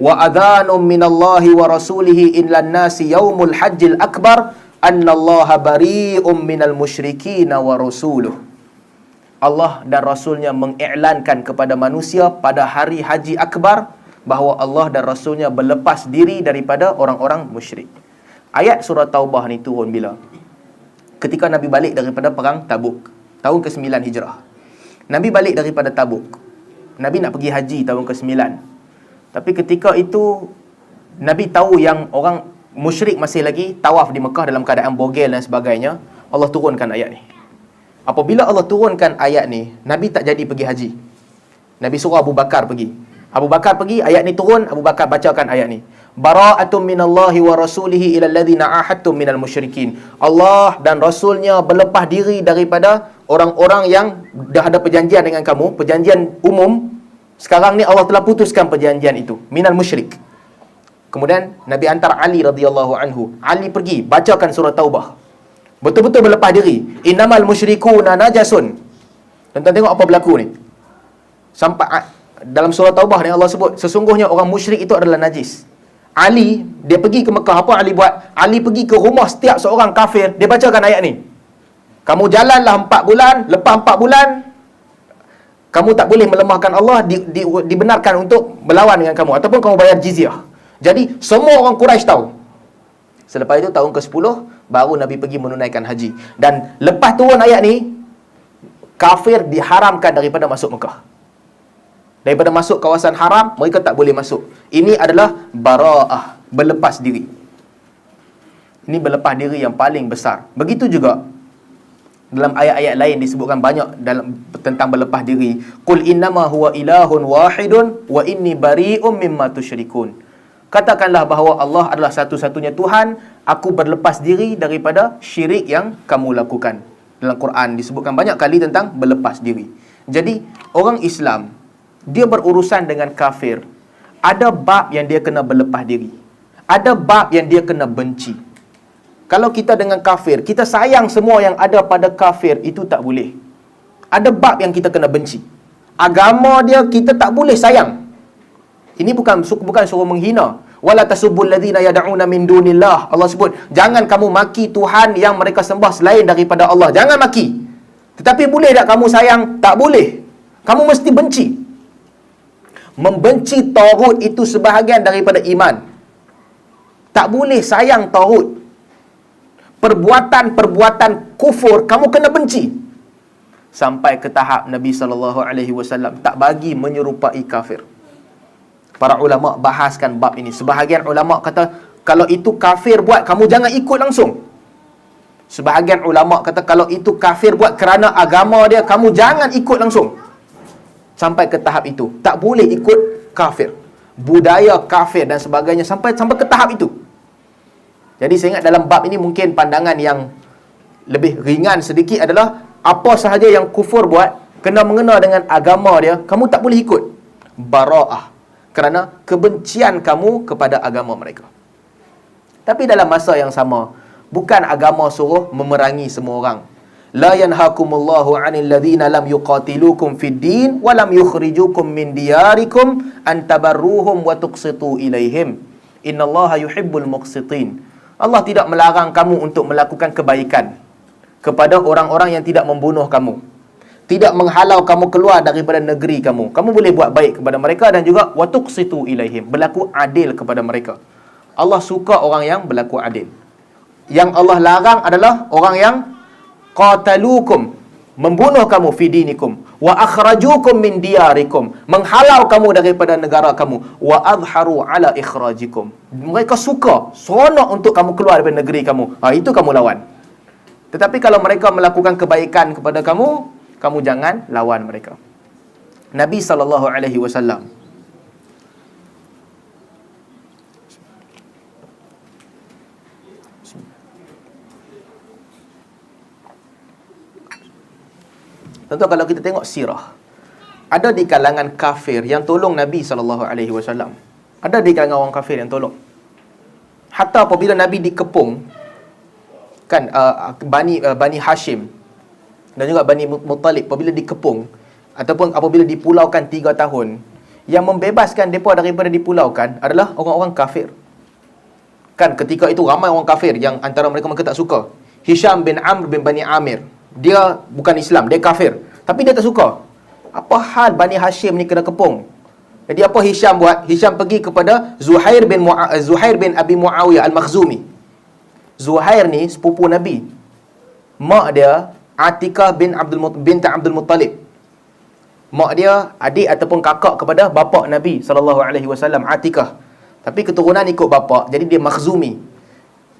Wa adhanum minallahi wa rasulihi illa nasi yaumul hajjil akbar annallaha bari'um minal musyrikin wa rasuluh. Allah dan Rasulnya mengiklankan kepada manusia pada hari haji akbar bahawa Allah dan Rasulnya berlepas diri daripada orang-orang musyrik. Ayat surah Taubah ni turun bila? Ketika Nabi balik daripada perang Tabuk, tahun ke-9 Hijrah. Nabi balik daripada Tabuk. Nabi nak pergi haji tahun ke-9. Tapi ketika itu Nabi tahu yang orang musyrik masih lagi tawaf di Mekah dalam keadaan bogel dan sebagainya. Allah turunkan ayat ni. Apabila Allah turunkan ayat ni, Nabi tak jadi pergi haji. Nabi suruh Abu Bakar pergi. Abu Bakar pergi, ayat ni turun, Abu Bakar bacakan ayat ni. Bara'atum minallahi wa rasulihi ila alladhina ahadtum minal musyrikin. Allah dan Rasulnya berlepas diri daripada orang-orang yang dah ada perjanjian dengan kamu, perjanjian umum. Sekarang ni Allah telah putuskan perjanjian itu, minal musyrik. Kemudian Nabi hantar Ali radhiyallahu anhu. Ali pergi bacakan surah Taubah. Betul-betul berlepas diri. Innamal musyrikuna najasun. Tuan-tuan tengok apa berlaku ni. Sampai dalam surah Taubah ni Allah sebut sesungguhnya orang musyrik itu adalah najis. Ali dia pergi ke Mekah, apa Ali buat? Ali pergi ke rumah setiap seorang kafir, dia bacakan ayat ni. Kamu jalanlah 4 bulan, lepas 4 bulan kamu tak boleh melemahkan Allah, dibenarkan untuk berlawan dengan kamu ataupun kamu bayar jizyah. Jadi semua orang Quraisy tahu. Selepas itu tahun ke-10 baru Nabi pergi menunaikan haji. Dan lepas turun ayat ni, kafir diharamkan daripada masuk Mekah. Daripada masuk kawasan haram, mereka tak boleh masuk. Ini adalah bara'ah, berlepas diri. Ini berlepas diri yang paling besar. Begitu juga dalam ayat-ayat lain disebutkan banyak dalam tentang berlepas diri. Qul innama huwa ilahun wahidun wa inni bari'um mimma tusyrikun. Katakanlah bahawa Allah adalah satu-satunya Tuhan, aku berlepas diri daripada syirik yang kamu lakukan. Dalam Quran disebutkan banyak kali tentang berlepas diri. Jadi, orang Islam, dia berurusan dengan kafir. Ada bab yang dia kena berlepas diri. Ada bab yang dia kena benci. Kalau kita dengan kafir, kita sayang semua yang ada pada kafir, itu tak boleh. Ada bab yang kita kena benci. Agama dia kita tak boleh sayang. Ini bukan suruh menghina. Wala tasubbul ladzina yad'una min dunillah. Allah sebut, jangan kamu maki Tuhan yang mereka sembah selain daripada Allah. Jangan maki. Tetapi boleh tak kamu sayang? Tak boleh. Kamu mesti benci. Membenci Taghut itu sebahagian daripada iman. Tak boleh sayang Taghut. Perbuatan-perbuatan kufur kamu kena benci. Sampai ke tahap Nabi SAW tak bagi menyerupai kafir. Para ulama bahaskan bab ini. Sebahagian ulama kata, kalau itu kafir buat, kamu jangan ikut langsung. Sebahagian ulama kata, kalau itu kafir buat kerana agama dia, kamu jangan ikut langsung. Sampai ke tahap itu. Tak boleh ikut kafir. Budaya kafir dan sebagainya. Sampai ke tahap itu. Jadi saya ingat dalam bab ini mungkin pandangan yang lebih ringan sedikit adalah, apa sahaja yang kufur buat, kena mengena dengan agama dia, kamu tak boleh ikut. Bara'ah. Kerana kebencian kamu kepada agama mereka. Tapi dalam masa yang sama, bukan agama suruh memerangi semua orang. La yanhakumullahu 'anil ladzina lam yuqatilukum fid din wa lam yukhrijukum min diyarikum an tabarruhum wa tuqsitu ilaihim. Innallaha yuhibbul muqsitin. Allah tidak melarang kamu untuk melakukan kebaikan kepada orang-orang yang tidak membunuh kamu, tidak menghalau kamu keluar daripada negeri kamu. Kamu boleh buat baik kepada mereka dan juga wa tuqsitu ilaihim, berlaku adil kepada mereka. Allah suka orang yang berlaku adil. Yang Allah larang adalah orang yang qatalukum, membunuh kamu fi dinikum, wa akhrajukum min diyarikum, menghalau kamu daripada negara kamu, wa azharu ala ikhrajikum. Mereka suka, seronok untuk kamu keluar daripada negeri kamu. Itu kamu lawan. Tetapi kalau mereka melakukan kebaikan kepada kamu, kamu jangan lawan mereka. Nabi SAW tentu kalau kita tengok sirah, ada di kalangan kafir yang tolong Nabi SAW. Ada di kalangan orang kafir yang tolong. Hatta apabila Nabi dikepung, kan Bani Hashim dan juga Bani Muttalib apabila dikepung ataupun apabila dipulaukan 3 tahun, yang membebaskan mereka daripada dipulaukan adalah orang-orang kafir. Kan ketika itu ramai orang kafir yang antara mereka tak suka. Hisham bin Amr bin Bani Amir, dia bukan Islam, dia kafir, tapi dia tak suka. Apa hal Bani Hashim ni kena kepung? Jadi apa Hisham buat? Hisham pergi kepada Zuhair bin Abi Muawiyah Al-Makhzumi. Zuhair ni sepupu Nabi. Mak dia Atikah binti Abdul Muttalib. Mak dia adik ataupun kakak kepada bapa Nabi SAW, Atikah. Tapi keturunan ikut bapa, jadi dia Makhzumi.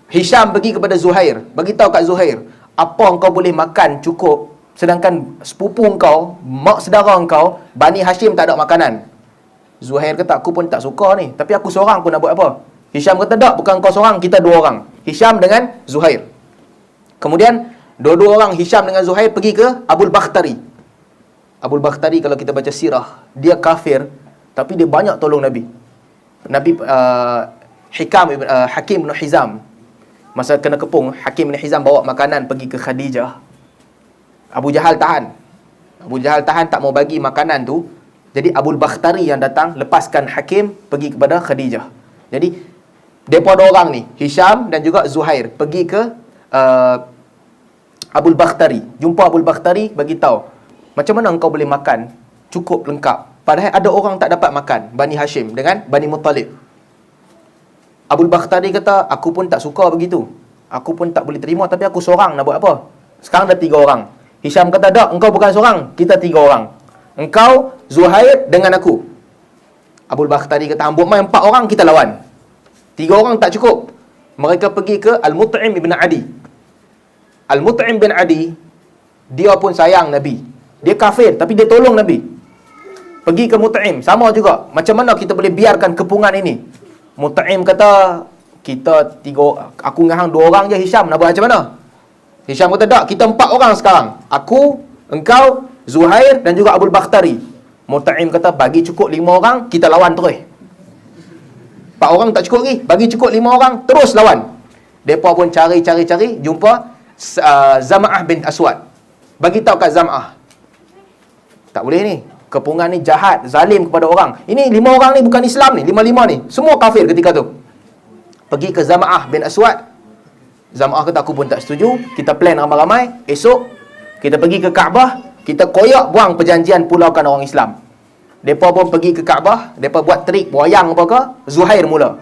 Hisham pergi kepada Zuhair, bagi tahu kat Zuhair, apa engkau boleh makan cukup, sedangkan sepupu engkau, mak saudara engkau, Bani Hashim tak ada makanan. Zuhair kata, aku pun tak suka ni, tapi aku seorang pun nak buat apa? Hisham kata, tak, bukan kau seorang, kita 2 orang. Hisham dengan Zuhair. Kemudian dua-dua orang, Hisham dengan Zuhair, pergi ke Abul Bakhtari. Abul Bakhtari kalau kita baca sirah, dia kafir, tapi dia banyak tolong Nabi. Hakim bin Hizam, masa kena kepung, Hakim bin Hizam bawa makanan pergi ke Khadijah. Abu Jahal tahan, tak mau bagi makanan tu. Jadi Abul Bakhtari yang datang, lepaskan Hakim, pergi kepada Khadijah. Jadi mereka 2 orang ni, Hisham dan juga Zuhair, pergi ke Abul Bakhtari. Jumpa Abul Bakhtari, bagi tahu, macam mana engkau boleh makan cukup lengkap, padahal ada orang tak dapat makan, Bani Hashim dengan Bani Muttalib. Abul Bakhtari kata, aku pun tak suka begitu, aku pun tak boleh terima, tapi aku seorang nak buat apa? Sekarang dah 3 orang. Hisham kata, tak, engkau bukan seorang, kita 3 orang. Engkau, Zuhair dengan aku. Abul Bakhtari kata, ambut main 4 orang, kita lawan. 3 orang tak cukup. Mereka pergi ke Al-Mut'im ibn Adi. Al-Mut'im bin Adi, dia pun sayang Nabi. Dia kafir, tapi dia tolong Nabi. Pergi ke Mut'im, sama juga. Macam mana kita boleh biarkan kepungan ini? Mut'im kata, kita 3, aku dengan hang 2 orang je, Hisham, nak buat macam mana? Hisham kata, tak, kita 4 orang sekarang. Aku, engkau, Zuhair dan juga Abul Bakhtari. Mut'im kata, bagi cukup 5 orang, kita lawan terus. 4 orang tak cukup lagi, bagi cukup 5 orang, terus lawan. Mereka pun cari, jumpa Zam'ah bin Aswad. Bagi tahu kat Zam'ah, tak boleh ni, kepungan ni jahat, zalim kepada orang. Ini 5 orang ni bukan Islam ni, 5 ni semua kafir ketika tu. Pergi ke Zam'ah bin Aswad. Zam'ah kata, aku pun tak setuju. Kita plan ramai-ramai, esok kita pergi ke Kaabah, kita koyak buang perjanjian pulaukan orang Islam. Mereka pun pergi ke Kaabah, mereka buat trik wayang apa ke. Zuhair mula.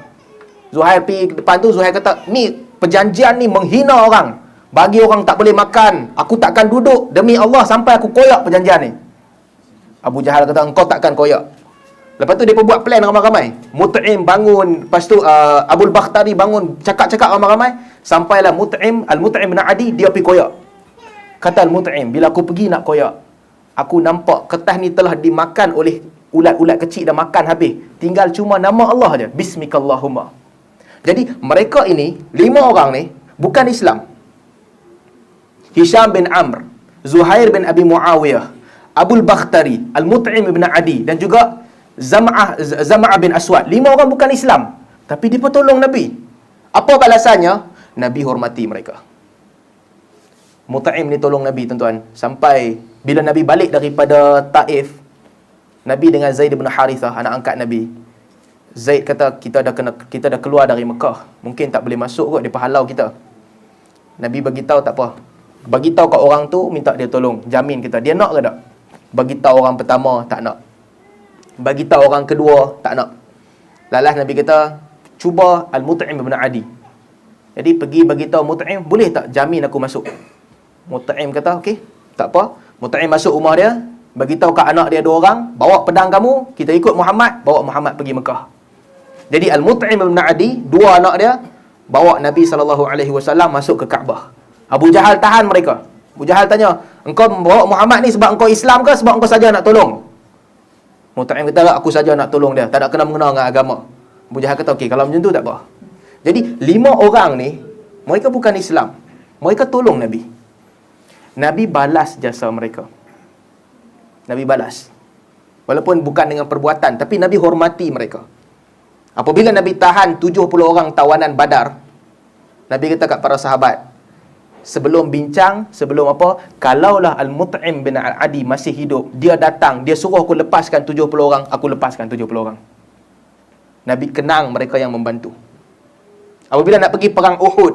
Zuhair pergi ke depan tu, Zuhair kata, ni perjanjian ni menghina orang, bagi orang tak boleh makan, aku takkan duduk demi Allah sampai aku koyak perjanjian ni. Abu Jahal kata, engkau takkan koyak. Lepas tu mereka buat plan ramai-ramai. Mut'im bangun, lepas tu Abul Bakhtari bangun, cakap-cakap ramai-ramai, sampailah Al-Mut'im bin Adi, dia pergi koyak. Kata Al-Mut'im, bila aku pergi nak koyak, aku nampak kertas ni telah dimakan oleh ulat-ulat kecil, dah makan habis, tinggal cuma nama Allah je, Bismikallahumma. Jadi mereka ini 5 orang ni bukan Islam. Hisham bin Amr, Zuhair bin Abi Muawiyah, Abul Bakhtari, Al-Mut'im bin Adi dan juga Zam'ah bin Aswad. 5 orang bukan Islam, tapi dia tolong Nabi. Apa balasannya? Nabi hormati mereka. Mut'im ni tolong Nabi, tuan-tuan, sampai bila Nabi balik daripada Taif, Nabi dengan Zaid bin Harithah, anak angkat Nabi. Zaid kata, kita dah keluar dari Mekah, mungkin tak boleh masuk kot, dia halau kita. Nabi bagi tahu, tak apa, bagi tahu kat orang tu, minta dia tolong, jamin kita. Dia nak ke tak? Bagi tahu orang pertama, tak nak. Bagi tahu orang kedua, tak nak. Lalas Nabi kata, cuba Al-Mut'im bin Adi. Jadi pergi bagi tahu Mut'im, boleh tak jamin aku masuk? Mut'im kata, okey, tak apa. Mut'im masuk rumah dia, bagi tahu kat anak dia 2 orang, bawa pedang kamu, kita ikut Muhammad, bawa Muhammad pergi Mekah. Jadi Al-Mut'im bin Adi, 2 anak dia, bawa Nabi SAW masuk ke Kaabah. Abu Jahal tahan mereka. Abu Jahal tanya, engkau bawa Muhammad ni sebab engkau Islam ke sebab engkau saja nak tolong? Mut'im kata, aku saja nak tolong dia, tak nak kena-mengena dengan agama. Abu Jahal kata, okey, kalau macam tu tak apa. Jadi 5 orang ni, mereka bukan Islam, mereka tolong Nabi. Nabi balas jasa mereka. Nabi balas, walaupun bukan dengan perbuatan, tapi Nabi hormati mereka. Apabila Nabi tahan 70 orang tawanan Badar, Nabi kata kat para sahabat, sebelum bincang, sebelum apa, kalaulah Al-Mut'im bin Al-Adi masih hidup, dia datang, dia suruh aku lepaskan 70 orang, aku lepaskan 70 orang. Nabi kenang mereka yang membantu. Apabila nak pergi perang Uhud,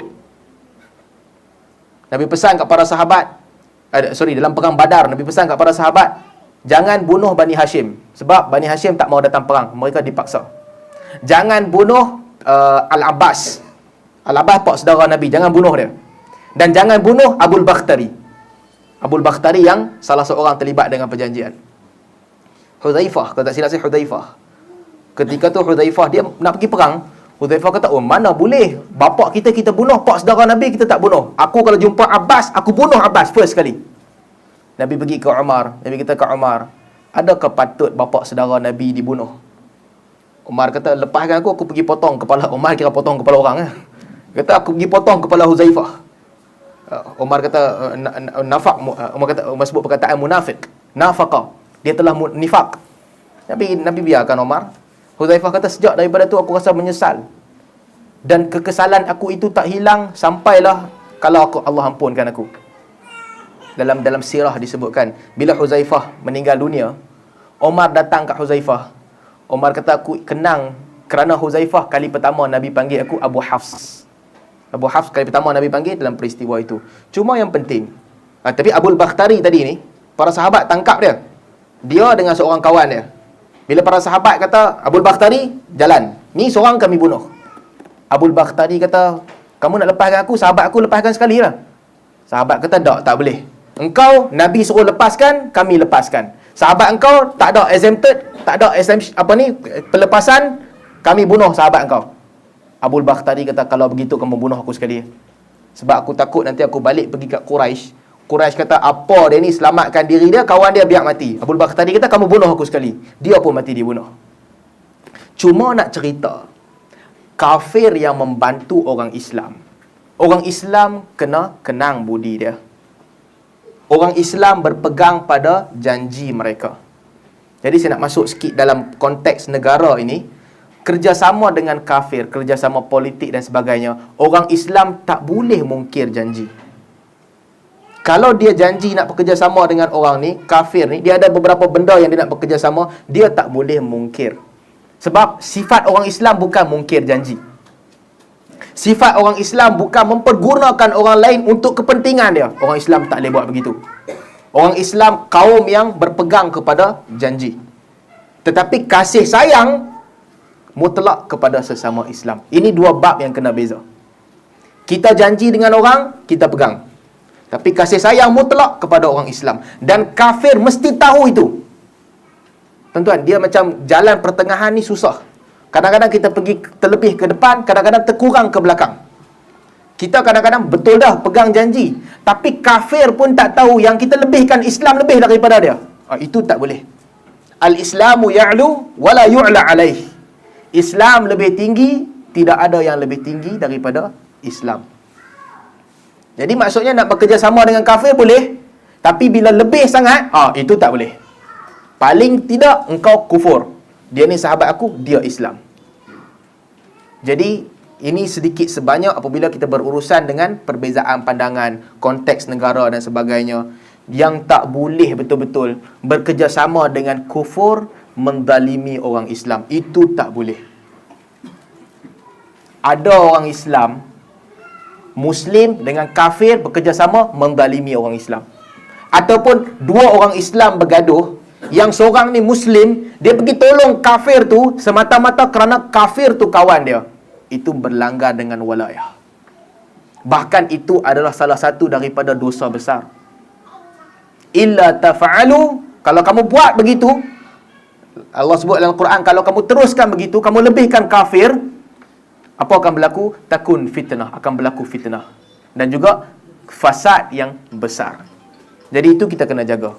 Nabi pesan kepada sahabat, dalam perang Badar, Nabi pesan kepada sahabat, jangan bunuh Bani Hashim, sebab Bani Hashim tak mau datang perang, mereka dipaksa. Jangan bunuh Al-Abbas. Al-Abbas pak saudara Nabi, jangan bunuh dia. Dan jangan bunuh Abul Bakhtari. Abul Bakhtari yang salah seorang terlibat dengan perjanjian. Hudzaifah, kalau tak silap saya Hudzaifah. Ketika tu Hudzaifah dia nak pergi perang, Hudzaifah kata, "Oh, mana boleh? Bapak kita bunuh, pak saudara Nabi kita tak bunuh. Aku kalau jumpa Abbas, aku bunuh Abbas first sekali." Nabi pergi ke Umar, Nabi kata ke Umar, "Adakah patut bapak saudara Nabi dibunuh?" Umar kata, "Lepaskan aku pergi potong kepala." Umar kira potong kepala orang eh. Kata, "Aku pergi potong kepala Hudzaifah." Umar kata nafak. Umar sebut perkataan munafik, nafaqa, dia telah nifak. Nabi biarkan Umar. Hudzaifah kata, "Sejak daripada tu aku rasa menyesal, dan kekesalan aku itu tak hilang sampailah kalau Allah ampunkan aku." Dalam sirah disebutkan, bila Hudzaifah meninggal dunia, Umar datang kat Hudzaifah. Umar kata, "Aku kenang kerana Hudzaifah kali pertama Nabi panggil aku Abu Hafs." Abu Hafs kali pertama Nabi panggil dalam peristiwa itu. Cuma yang penting, tapi Abul Bakhtari tadi ni, para sahabat tangkap dia. Dia dengan seorang kawan dia. Bila para sahabat kata, "Abul Bakhtari, jalan. Ni seorang kami bunuh." Abul Bakhtari kata, "Kamu nak lepaskan aku, sahabat aku lepaskan sekali lah." Sahabat kata, tak boleh. Engkau, Nabi suruh lepaskan, kami lepaskan. Sahabat engkau tak ada exempted, tak ada pelepasan, kami bunuh sahabat engkau. Abul Bakhtari kata, "Kalau begitu kamu bunuh aku sekali. Sebab aku takut nanti aku balik pergi kat Quraisy. Quraisy kata, apa dia ni selamatkan diri dia, kawan dia biar mati." Abul Bakhtari kata, "Kamu bunuh aku sekali." Dia pun mati dibunuh. Cuma nak cerita, kafir yang membantu orang Islam, orang Islam kena kenang budi dia. Orang Islam berpegang pada janji mereka. Jadi saya nak masuk sikit dalam konteks negara ini. Kerjasama dengan kafir, kerjasama politik dan sebagainya, orang Islam tak boleh mungkir janji. Kalau dia janji nak bekerjasama dengan orang ni, kafir ni, dia ada beberapa benda yang dia nak bekerjasama, dia tak boleh mungkir. Sebab sifat orang Islam bukan mungkir janji. Sifat orang Islam bukan mempergunakan orang lain untuk kepentingan dia. Orang Islam tak boleh buat begitu. Orang Islam kaum yang berpegang kepada janji. Tetapi kasih sayang mutlak kepada sesama Islam. Ini dua bab yang kena beza. Kita janji dengan orang, kita pegang. Tapi kasih sayang mutlak kepada orang Islam. Dan kafir mesti tahu itu. Tuan-tuan, dia macam jalan pertengahan ni susah. Kadang-kadang kita pergi terlebih ke depan, kadang-kadang terkurang ke belakang. Kita kadang-kadang betul dah pegang janji, tapi kafir pun tak tahu yang kita lebihkan Islam lebih daripada dia. Itu tak boleh. Al-Islamu ya'lu wa la yu'la alaih. Islam lebih tinggi, tidak ada yang lebih tinggi daripada Islam. Jadi maksudnya nak bekerjasama dengan kafir boleh, tapi bila lebih sangat, itu tak boleh. Paling tidak engkau kufur. Dia ni sahabat aku, dia Islam. Jadi ini sedikit sebanyak apabila kita berurusan dengan perbezaan pandangan, konteks negara dan sebagainya, yang tak boleh betul-betul bekerjasama dengan kufur, menzalimi orang Islam. Itu tak boleh. Ada orang Islam, Muslim dengan kafir bekerjasama menzalimi orang Islam. Ataupun dua orang Islam bergaduh, yang seorang ni Muslim, dia pergi tolong kafir tu semata-mata kerana kafir tu kawan dia. Itu berlanggar dengan walayah. Bahkan itu adalah salah satu daripada dosa besar. Illa tafa'alu, kalau kamu buat begitu, Allah sebut dalam Quran, kalau kamu teruskan begitu, kamu lebihkan kafir, apa akan berlaku? Takun fitnah, akan berlaku fitnah. Dan juga fasad yang besar. Jadi itu kita kena jaga.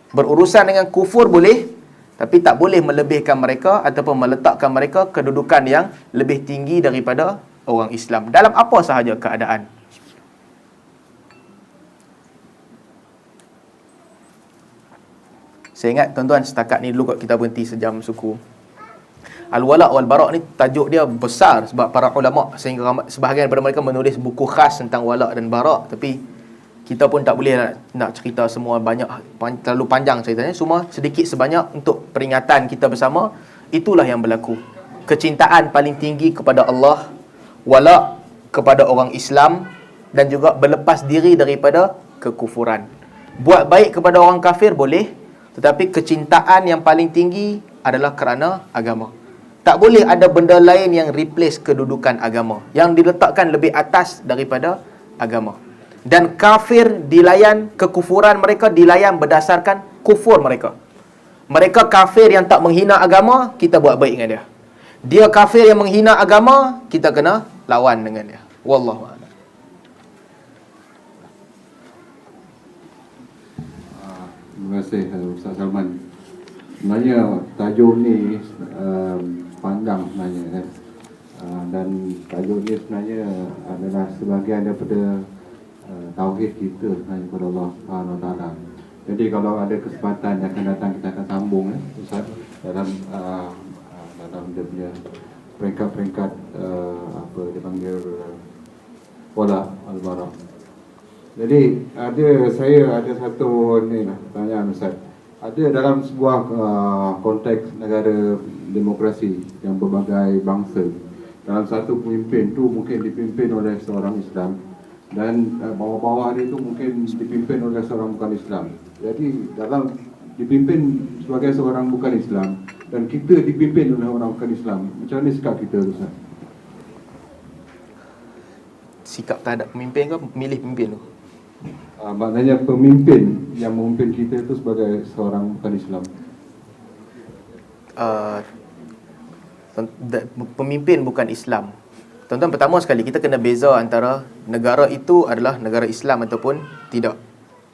Berurusan dengan kufur boleh, tapi tak boleh melebihkan mereka ataupun meletakkan mereka kedudukan yang lebih tinggi daripada orang Islam dalam apa sahaja keadaan. Saya ingat tuan-tuan, setakat ni dulu kot kita berhenti sejam suku. Al-wala' wal bara' ni tajuk dia besar sebab para ulama sehingga sebahagian daripada mereka menulis buku khas tentang wala' dan bara', tapi kita pun tak boleh nak cerita semua banyak, terlalu panjang ceritanya. Cuma sedikit sebanyak untuk peringatan kita bersama, itulah yang berlaku. Kecintaan paling tinggi kepada Allah, wala' kepada orang Islam, dan juga berlepas diri daripada kekufuran. Buat baik kepada orang kafir boleh, tetapi kecintaan yang paling tinggi adalah kerana agama. Tak boleh ada benda lain yang replace kedudukan agama, yang diletakkan lebih atas daripada agama. Dan kafir dilayan, kekufuran mereka dilayan berdasarkan kufur mereka. Mereka kafir yang tak menghina agama, kita buat baik dengan dia. Dia kafir yang menghina agama, kita kena lawan dengan dia. Wallahu a'lam. Terima kasih Ustaz Salman. Sebenarnya tajuk ni panjang sebenarnya kan. Dan tajuk ni sebenarnya adalah sebahagian daripada tauhid kita sebenarnya kepada Allah Subhanahu Wa Taala. Jadi kalau ada kesempatan yang akan datang, kita akan sambung Ustaz dalam dia punya peringkat-peringkat apa dipanggil wala al-bara. Jadi saya ada satu ni lah pertanyaan Ustaz. Ada dalam sebuah konteks negara demokrasi yang berbagai bangsa, dalam satu pemimpin tu mungkin dipimpin oleh seorang Islam, dan bawah-bawah dia tu mungkin dipimpin oleh seorang bukan Islam. Jadi dalam dipimpin sebagai seorang bukan Islam dan kita dipimpin oleh orang bukan Islam, macam mana sikap kita Ustaz? Sikap terhadap pemimpin ke milih pemimpin tu? Maknanya pemimpin yang memimpin kita itu sebagai seorang bukan Islam. Pemimpin bukan Islam. Tuan-tuan, pertama sekali kita kena beza antara negara itu adalah negara Islam ataupun tidak.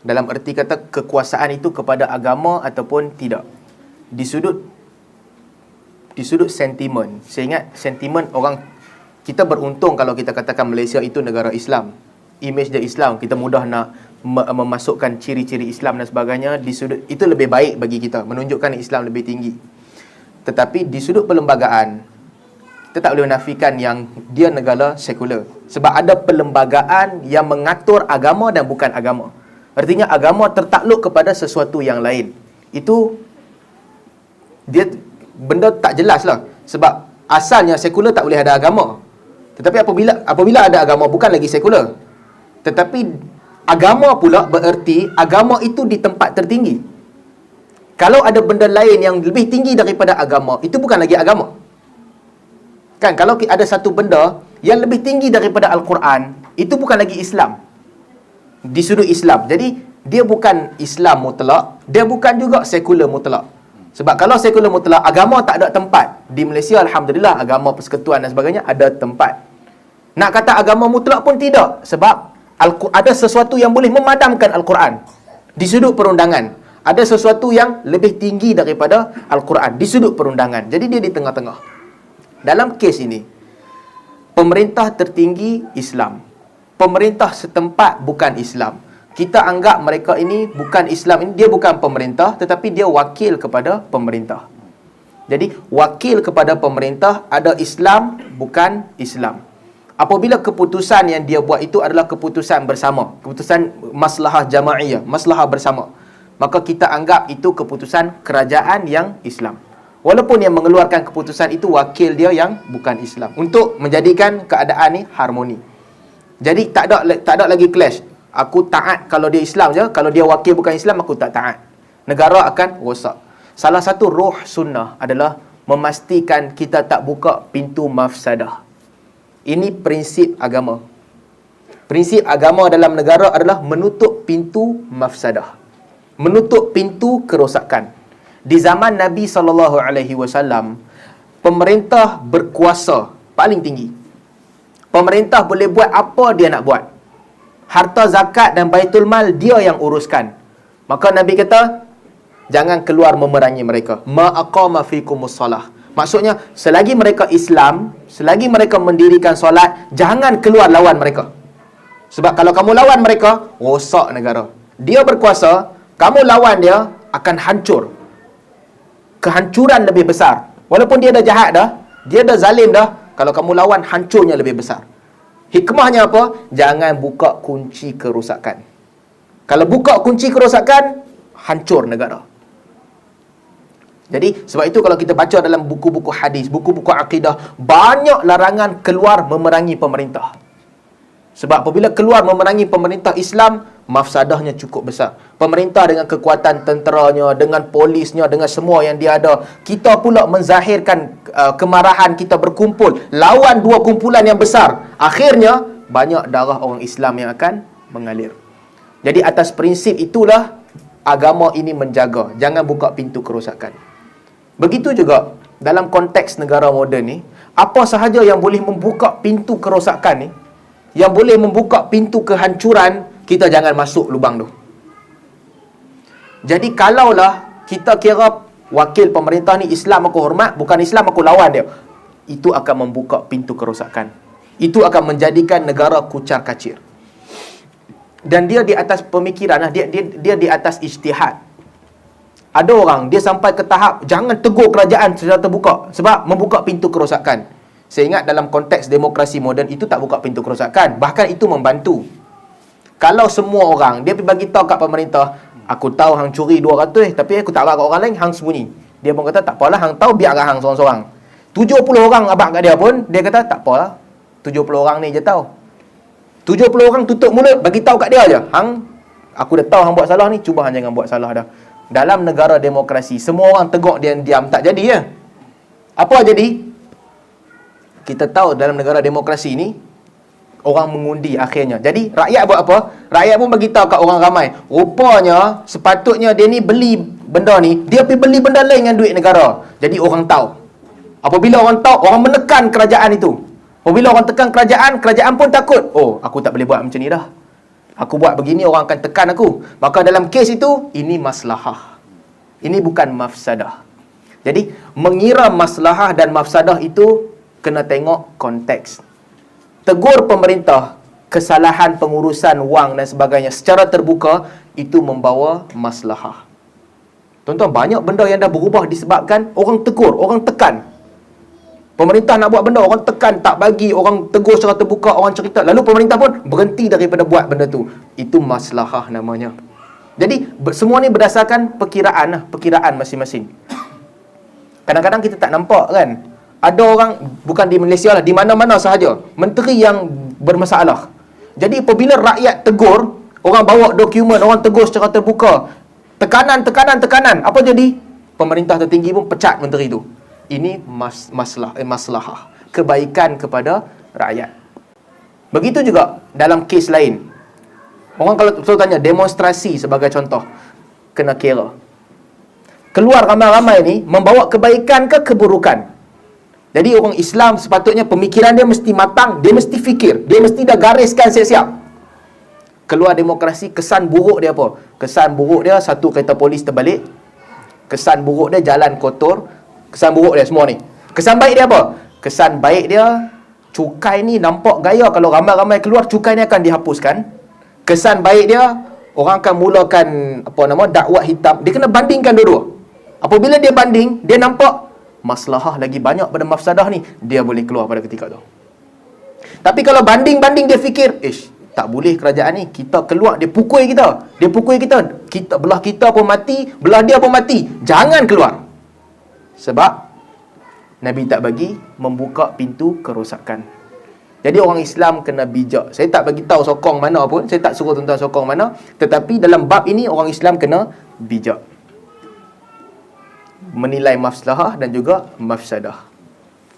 Dalam erti kata kekuasaan itu kepada agama ataupun tidak. Di sudut sentimen. Saya ingat sentimen orang, kita beruntung kalau kita katakan Malaysia itu negara Islam. Image dia Islam, kita mudah nak memasukkan ciri-ciri Islam dan sebagainya. Di sudut itu lebih baik bagi kita, menunjukkan Islam lebih tinggi. Tetapi di sudut perlembagaan, kita tak boleh menafikan yang dia negara sekular. Sebab ada perlembagaan yang mengatur agama dan bukan agama. Artinya agama tertakluk kepada sesuatu yang lain. Itu dia benda tak jelas lah. Sebab asalnya sekular tak boleh ada agama. Tetapi apabila ada agama, bukan lagi sekular. Tetapi agama pula bererti agama itu di tempat tertinggi. Kalau ada benda lain yang lebih tinggi daripada agama, itu bukan lagi agama. Kan, kalau ada satu benda yang lebih tinggi daripada Al-Quran, itu bukan lagi Islam. Di sudut Islam. Jadi, dia bukan Islam mutlak, dia bukan juga sekular mutlak. Sebab kalau sekular mutlak, agama tak ada tempat. Di Malaysia, Alhamdulillah, agama persekutuan dan sebagainya ada tempat. Nak kata agama mutlak pun tidak. Sebab ada sesuatu yang boleh memadamkan Al-Quran. Di sudut perundangan. Ada sesuatu yang lebih tinggi daripada Al-Quran. Di sudut perundangan. Jadi dia di tengah-tengah. Dalam kes ini, pemerintah tertinggi Islam. Pemerintah setempat bukan Islam. Kita anggap mereka ini bukan Islam. Ini dia bukan pemerintah, tetapi dia wakil kepada pemerintah. Jadi, wakil kepada pemerintah ada Islam, bukan Islam. Apabila keputusan yang dia buat itu adalah keputusan bersama, keputusan maslahah jama'iyah, maslahah bersama, maka kita anggap itu keputusan kerajaan yang Islam. Walaupun yang mengeluarkan keputusan itu wakil dia yang bukan Islam, untuk menjadikan keadaan ni harmoni. Jadi tak ada lagi clash. Aku taat kalau dia Islam je, kalau dia wakil bukan Islam aku tak taat. Negara akan rosak. Salah satu roh sunnah adalah memastikan kita tak buka pintu mafsadah. Ini prinsip agama. Prinsip agama dalam negara adalah menutup pintu mafsadah. Menutup pintu kerosakan. Di zaman Nabi SAW, pemerintah berkuasa paling tinggi. Pemerintah boleh buat apa dia nak buat. Harta zakat dan baitul mal dia yang uruskan. Maka Nabi kata, jangan keluar memerangi mereka. Ma aqama fikumus salah. Maksudnya, selagi mereka Islam, selagi mereka mendirikan solat, jangan keluar lawan mereka. Sebab kalau kamu lawan mereka, rosak negara. Dia berkuasa, kamu lawan dia, akan hancur. Kehancuran lebih besar. Walaupun dia dah jahat dah, dia dah zalim dah, kalau kamu lawan, hancurnya lebih besar. Hikmahnya apa? Jangan buka kunci kerosakan. Kalau buka kunci kerosakan, hancur negara. Jadi sebab itu kalau kita baca dalam buku-buku hadis, buku-buku akidah, banyak larangan keluar memerangi pemerintah. Sebab apabila keluar memerangi pemerintah Islam, mafsadahnya cukup besar. Pemerintah dengan kekuatan tenteranya, dengan polisnya, dengan semua yang dia ada, kita pula menzahirkan kemarahan, kita berkumpul lawan dua kumpulan yang besar. Akhirnya banyak darah orang Islam yang akan mengalir. Jadi atas prinsip itulah agama ini menjaga, jangan buka pintu kerosakan. Begitu juga dalam konteks negara moden ni, apa sahaja yang boleh membuka pintu kerosakan ni, yang boleh membuka pintu kehancuran, kita jangan masuk lubang tu. Jadi kalaulah kita kira wakil pemerintah ni Islam aku hormat, bukan Islam aku lawan dia, itu akan membuka pintu kerosakan. Itu akan menjadikan negara kucar kacir. Dan dia di atas pemikiran, dia di atas ijtihad. Ada orang dia sampai ke tahap jangan tegur kerajaan secara terbuka sebab membuka pintu kerosakan. Saya ingat dalam konteks demokrasi moden itu tak buka pintu kerosakan, bahkan itu membantu. Kalau semua orang dia pergi bagi tahu kat pemerintah, aku tahu hang curi 200 tapi aku tak abang kat orang lain, hang sembunyi. Dia pun kata tak apalah, hang tahu biarkan hang seorang-seorang. 70 orang abang kat dia pun dia kata tak apalah, 70 orang ni je tahu. 70 orang tutup mulut bagi tahu kat dia aja, hang aku dah tahu hang buat salah ni, cuba hang jangan buat salah dah. Dalam negara demokrasi, semua orang teguk dia diam, tak jadi ya. Apa jadi? Kita tahu dalam negara demokrasi ni orang mengundi akhirnya. Jadi rakyat buat apa? Rakyat pun bagi tahu kat orang ramai. Rupanya sepatutnya dia ni beli benda ni, dia pergi beli benda lain dengan duit negara. Jadi orang tahu. Apabila orang tahu, orang menekan kerajaan itu. Apabila orang tekan kerajaan, kerajaan pun takut. Oh, aku tak boleh buat macam ni dah. Aku buat begini, orang akan tekan aku. Maka dalam kes itu, ini maslahah. Ini bukan mafsadah. Jadi, mengira maslahah dan mafsadah itu kena tengok konteks. Tegur pemerintah kesalahan pengurusan wang dan sebagainya secara terbuka, itu membawa maslahah. Tuan-tuan, banyak benda yang dah berubah disebabkan orang tegur, orang tekan. Pemerintah nak buat benda, orang tekan, tak bagi, orang tegur secara terbuka, orang cerita. Lalu pemerintah pun berhenti daripada buat benda tu. Itu maslahah namanya. Jadi, semua ni berdasarkan perkiraan masing-masing. Kadang-kadang kita tak nampak kan. Ada orang, bukan di Malaysia lah, di mana-mana sahaja, menteri yang bermasalah. Jadi, apabila rakyat tegur, orang bawa dokumen, orang tegur secara terbuka, tekanan, apa jadi? Pemerintah tertinggi pun pecat menteri tu. Ini maslahah, kebaikan kepada rakyat. Begitu juga dalam kes lain. Orang kalau betul tanya demonstrasi sebagai contoh, kena kira. Keluar ramai-ramai ni membawa kebaikan ke keburukan? Jadi orang Islam sepatutnya pemikiran dia mesti matang, dia mesti fikir, dia mesti dah gariskan siap-siap. Keluar demokrasi, kesan buruk dia apa? Kesan buruk dia satu, kereta polis terbalik. Kesan buruk dia jalan kotor. Kesan buruk dia semua ni. Kesan baik dia apa? Kesan baik dia, cukai ni nampak gaya, kalau ramai-ramai keluar, cukai ni akan dihapuskan. Kesan baik dia, orang akan mulakan dakwah hitam. Dia kena bandingkan dua-dua. Apabila dia banding, dia nampak maslahah lagi banyak pada mafsadah ni, dia boleh keluar pada ketika tu. Tapi kalau banding-banding dia fikir, tak boleh kerajaan ni, kita keluar, dia pukul kita, belah kita pun mati, belah dia pun mati, jangan keluar. Sebab Nabi tak bagi membuka pintu kerosakan. Jadi orang Islam kena bijak. Saya tak bagi tahu sokong mana pun, saya tak suruh tuan-tuan sokong mana, tetapi dalam bab ini orang Islam kena bijak, menilai maslahah dan juga mafsadah.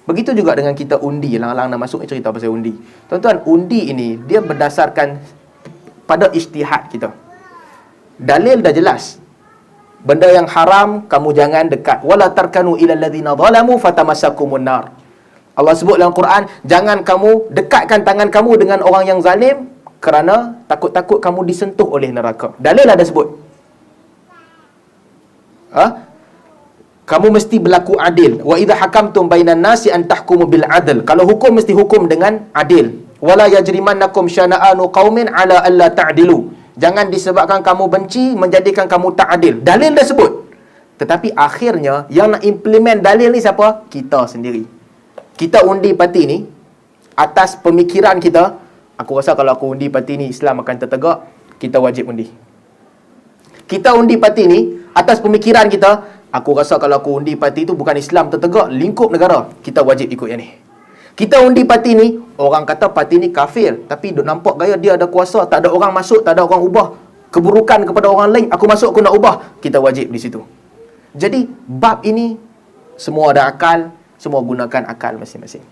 Begitu juga dengan kita undi. Lang-lang nak masuk cerita pasal undi. Tuan-tuan, undi ini dia berdasarkan pada ijtihad kita. Dalil dah jelas. Benda yang haram kamu jangan dekat. Wala tarkanu ilal ladzina zalamu fatamassakumun nar. Allah sebut dalam Quran, jangan kamu dekatkan tangan kamu dengan orang yang zalim kerana takut-takut kamu disentuh oleh neraka. Dalil ada sebut. Kamu mesti berlaku adil. Wa idza hakamtum bainan nasi an tahkumu bil adl. Kalau hukum mesti hukum dengan adil. Wala yajrimannakum syana'anu qaumin ala alla ta'dilu. Jangan disebabkan kamu benci menjadikan kamu tak adil. Dalil dah sebut. Tetapi akhirnya yang nak implement dalil ni siapa? Kita sendiri. Kita undi parti ni atas pemikiran kita. Aku rasa kalau aku undi parti ni Islam akan tertegak, kita wajib undi. Kita undi parti ni atas pemikiran kita, aku rasa kalau aku undi parti tu bukan Islam tertegak, lingkup negara, kita wajib ikut yang ni. Kita undi parti ni, orang kata parti ni kafir, tapi duk nampak gaya dia ada kuasa, tak ada orang masuk, tak ada orang ubah keburukan kepada orang lain, aku masuk aku nak ubah, kita wajib di situ. Jadi bab ini semua ada akal, semua gunakan akal masing-masing.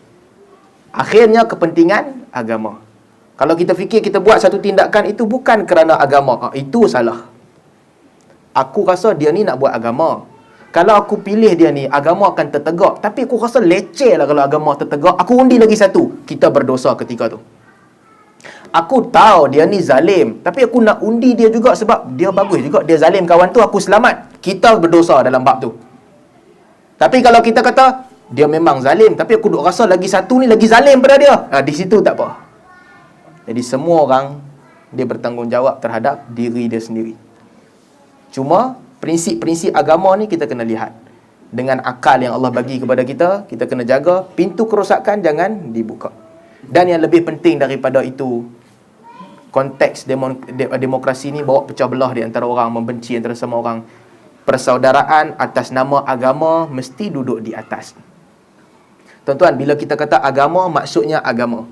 Akhirnya kepentingan agama. Kalau kita fikir kita buat satu tindakan itu bukan kerana agama, itu salah. Aku rasa dia ni nak buat agama. Kalau aku pilih dia ni, agama akan tertegak. Tapi aku rasa leceh lah kalau agama tertegak. Aku undi lagi satu. Kita berdosa ketika tu. Aku tahu dia ni zalim, tapi aku nak undi dia juga sebab dia bagus juga. Dia zalim kawan tu, aku selamat. Kita berdosa dalam bab tu. Tapi kalau kita kata, dia memang zalim, tapi aku duk rasa lagi satu ni lagi zalim pada dia. Di situ tak apa. Jadi semua orang, dia bertanggungjawab terhadap diri dia sendiri. Cuma prinsip-prinsip agama ni kita kena lihat. Dengan akal yang Allah bagi kepada kita, kita kena jaga pintu kerosakan jangan dibuka. Dan yang lebih penting daripada itu, konteks demokrasi ni bawa pecah belah di antara orang, membenci antara semua orang. Persaudaraan atas nama agama mesti duduk di atas. Tuan-tuan, bila kita kata agama, maksudnya agama.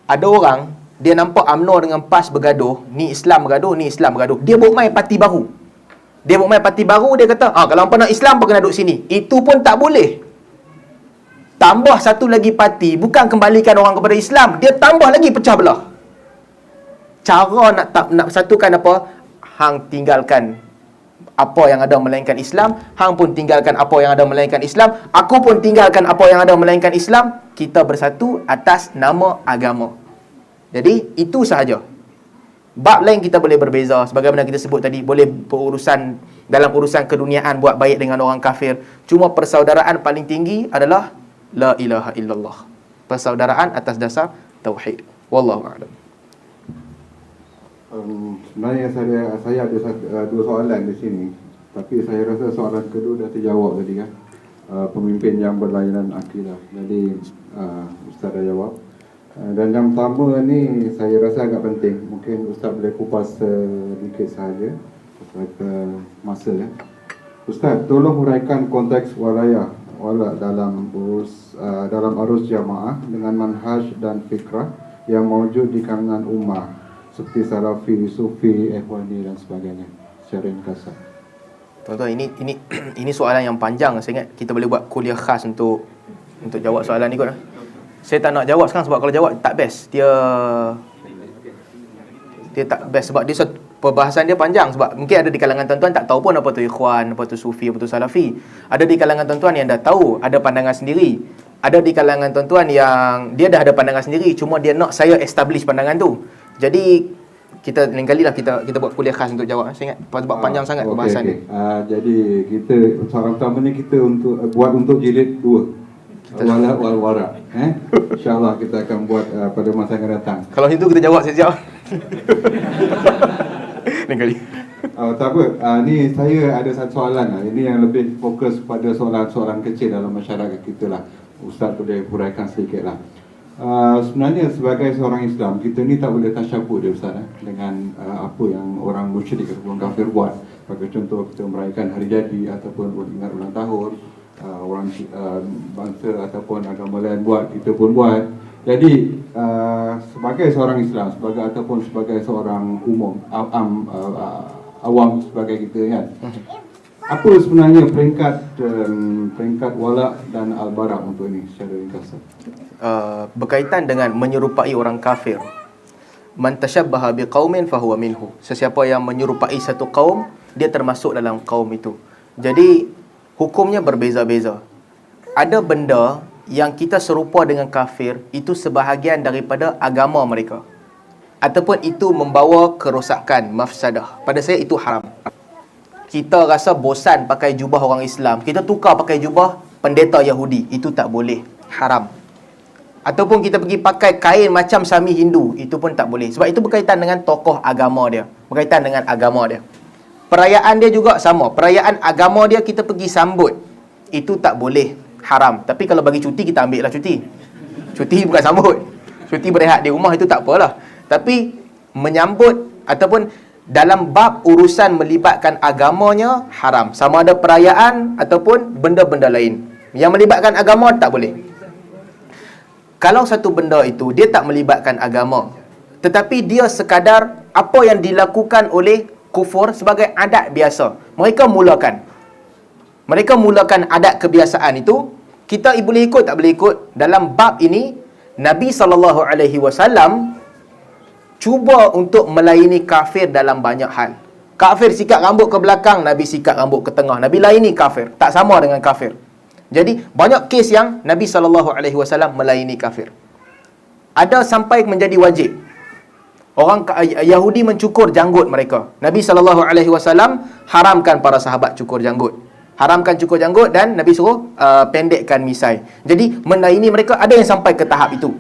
Ada orang, dia nampak UMNO dengan PAS bergaduh, ni Islam bergaduh, ni Islam bergaduh. Dia buat main parti baru. Dia buat main parti baru, dia kata, kalau hampa nak Islam, hampa kena duduk sini. Itu pun tak boleh. Tambah satu lagi parti, bukan kembalikan orang kepada Islam, dia tambah lagi pecah belah. Cara nak satukan apa? Hang tinggalkan apa yang ada melainkan Islam, hang pun tinggalkan apa yang ada melainkan Islam, aku pun tinggalkan apa yang ada melainkan Islam, kita bersatu atas nama agama. Jadi, itu sahaja. Bab lain kita boleh berbeza, sebagaimana kita sebut tadi, boleh berurusan dalam urusan keduniaan buat baik dengan orang kafir. Cuma persaudaraan paling tinggi adalah la ilaha illallah. Persaudaraan atas dasar tauhid. Wallahu a'lam. Sebenarnya saya ada dua soalan di sini, tapi saya rasa soalan kedua dah terjawab tadi kan. Pemimpin yang berlainan akidah. Jadi Ustaz dah jawab. Dan yang pertama ni saya rasa agak penting. Mungkin Ustaz boleh kupas sedikit sahaja pasal masa ya. Ustaz, tolong huraikan konteks wala dalam arus jamaah dengan manhaj dan fikrah yang mawjud di kalangan ummah seperti Salafi, Sufi, Ikhwani dan sebagainya secara ringkasan. Tuan-tuan, ini soalan yang panjang. Saya ingat kita boleh buat kuliah khas untuk jawab soalan ni kot. Saya tak nak jawab sekarang sebab kalau jawab tak best. Dia tak best sebab dia perbahasan dia panjang. Sebab mungkin ada di kalangan tuan-tuan tak tahu pun apa tu Ikhwan, apa tu Sufi, apa tu Salafi. Ada di kalangan tuan-tuan yang dah tahu, ada pandangan sendiri. Ada di kalangan tuan-tuan yang dia dah ada pandangan sendiri, cuma dia nak saya establish pandangan tu. Jadi kita lain kali lah kita buat kuliah khas untuk jawab. Saya ingat sebab panjang sangat perbahasan ni. Jadi kita soalan pertama ni kita buat untuk jilid 2. Wala wal wara. InsyaAllah kita akan buat pada masa yang akan datang. Kalau itu kita jawab siap-siap. Lain kali. Tak apa, ni saya ada satu soalan lah. Ini yang lebih fokus pada soalan-soalan kecil dalam masyarakat kita lah. Ustaz boleh huraikan sedikit lah. Sebenarnya sebagai seorang Islam, kita ni tak boleh tasyabbuh dia Ustaz dengan apa yang orang musyrik ataupun kafir buat. Sebagai contoh, kita merayakan hari jadi ataupun ingat ulang tahun, orang bangsa ataupun agama lain buat, kita pun buat. Jadi sebagai seorang Islam, sebagai seorang umum, awam sebagai kita kan, apa sebenarnya peringkat wala dan al-bara untuk ini secara ringkasan? Berkaitan dengan menyerupai orang kafir. Man tashabbaha biqaumin fahuwa minhu. Sesiapa yang menyerupai satu kaum, dia termasuk dalam kaum itu. Jadi hukumnya berbeza-beza. Ada benda yang kita serupa dengan kafir, itu sebahagian daripada agama mereka, ataupun itu membawa kerosakan, mafsadah. Pada saya itu haram. Kita rasa bosan pakai jubah orang Islam, kita tukar pakai jubah pendeta Yahudi, itu tak boleh, haram. Ataupun kita pergi pakai kain macam Sami Hindu, itu pun tak boleh. Sebab itu berkaitan dengan tokoh agama dia, berkaitan dengan agama dia. Perayaan dia juga sama. Perayaan agama dia kita pergi sambut. Itu tak boleh, haram. Tapi kalau bagi cuti, kita ambil lah cuti. Cuti bukan sambut. Cuti berehat di rumah itu tak apalah. Tapi menyambut ataupun dalam bab urusan melibatkan agamanya, haram. Sama ada perayaan ataupun benda-benda lain. Yang melibatkan agama tak boleh. Kalau satu benda itu dia tak melibatkan agama, tetapi dia sekadar apa yang dilakukan oleh kufur sebagai adat biasa. Mereka mulakan adat kebiasaan itu. Kita boleh ikut tak boleh ikut. Dalam bab ini Nabi SAW cuba untuk melayani kafir dalam banyak hal. Kafir sikat rambut ke belakang, Nabi sikat rambut ke tengah. Nabi layani kafir. Tak sama dengan kafir. Jadi banyak kes yang Nabi SAW melayani kafir. Ada sampai menjadi wajib. Orang Yahudi mencukur janggut mereka. Nabi SAW haramkan para sahabat cukur janggut. Haramkan cukur janggut dan Nabi suruh pendekkan misai. Jadi melayani mereka ada yang sampai ke tahap itu.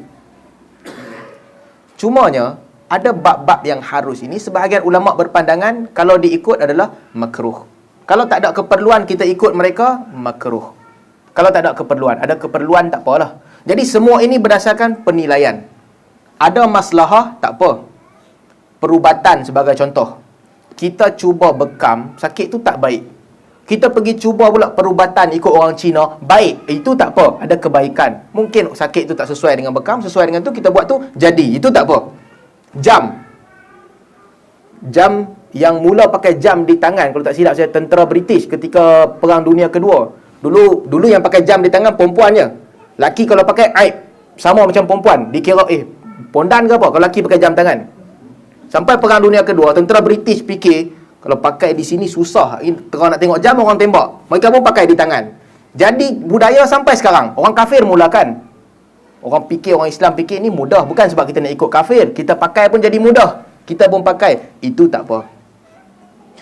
Cumanya ada bab-bab yang harus ini sebahagian ulama berpandangan kalau diikut adalah makruh. Kalau tak ada keperluan kita ikut mereka, makruh. Kalau tak ada keperluan, ada keperluan tak apalah. Jadi semua ini berdasarkan penilaian. Ada maslahah, tak apa. Perubatan sebagai contoh. Kita cuba bekam, sakit tu tak baik. Kita pergi cuba pula perubatan ikut orang Cina, baik. Itu tak apa, ada kebaikan. Mungkin sakit tu tak sesuai dengan bekam, sesuai dengan tu kita buat tu jadi. Itu tak apa. Jam yang mula pakai jam di tangan, kalau tak silap saya, tentera British ketika Perang Dunia Kedua. Dulu yang pakai jam di tangan perempuan je. Laki kalau pakai aib, sama macam perempuan. Dikira pondan ke apa kalau laki pakai jam tangan. Sampai Perang Dunia Kedua, tentera British fikir kalau pakai di sini susah. Kalau nak tengok jam, orang tembak. Mereka pun pakai di tangan. Jadi budaya sampai sekarang. Orang kafir mulakan. Orang Islam fikir ni mudah. Bukan sebab kita nak ikut kafir. Kita pakai pun jadi mudah. Kita pun pakai. Itu tak apa.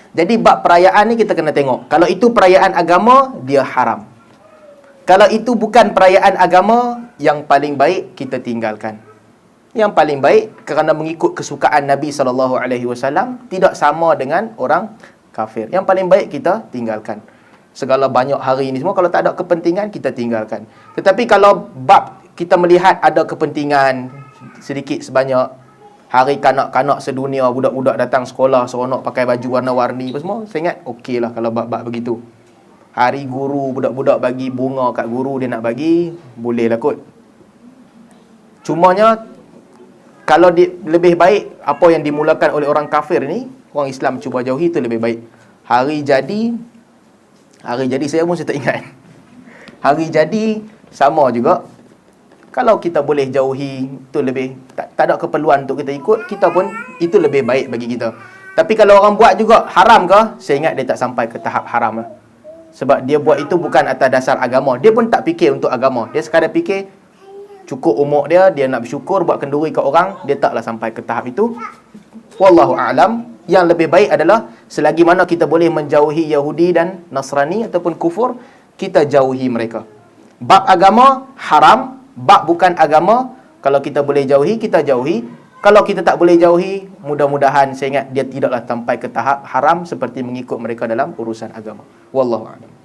Jadi bab perayaan ni kita kena tengok. Kalau itu perayaan agama, dia haram. Kalau itu bukan perayaan agama, yang paling baik kita tinggalkan. Yang paling baik kerana mengikut kesukaan Nabi SAW tidak sama dengan orang kafir. Yang paling baik kita tinggalkan. Segala banyak hari ini semua kalau tak ada kepentingan kita tinggalkan. Tetapi kalau bab kita melihat ada kepentingan sedikit sebanyak, hari kanak-kanak sedunia, budak-budak datang sekolah seronok pakai baju warna-warni apa semua, saya ingat okey lah kalau bab-bab begitu. Hari guru, budak-budak bagi bunga kat guru dia nak bagi, boleh lah kot. Cumanya kalau lebih baik apa yang dimulakan oleh orang kafir ni, orang Islam cuba jauhi, itu lebih baik. Hari jadi saya pun tak ingat. Hari jadi sama juga. Kalau kita boleh jauhi, itu lebih tak ada keperluan untuk kita ikut, kita pun itu lebih baik bagi kita. Tapi kalau orang buat juga haram ke? Saya ingat dia tak sampai ke tahap haram lah. Sebab dia buat itu bukan atas dasar agama. Dia pun tak fikir untuk agama. Dia sekadar fikir cukup umur dia nak bersyukur buat kenduri kat orang, dia taklah sampai ke tahap itu. Wallahu a'lam. Yang lebih baik adalah selagi mana kita boleh menjauhi Yahudi dan Nasrani ataupun kufur, kita jauhi mereka. Bab agama haram, bab bukan agama, kalau kita boleh jauhi, kita jauhi. Kalau kita tak boleh jauhi, mudah-mudahan saya ingat dia tidaklah sampai ke tahap haram seperti mengikut mereka dalam urusan agama. Wallahu a'lam.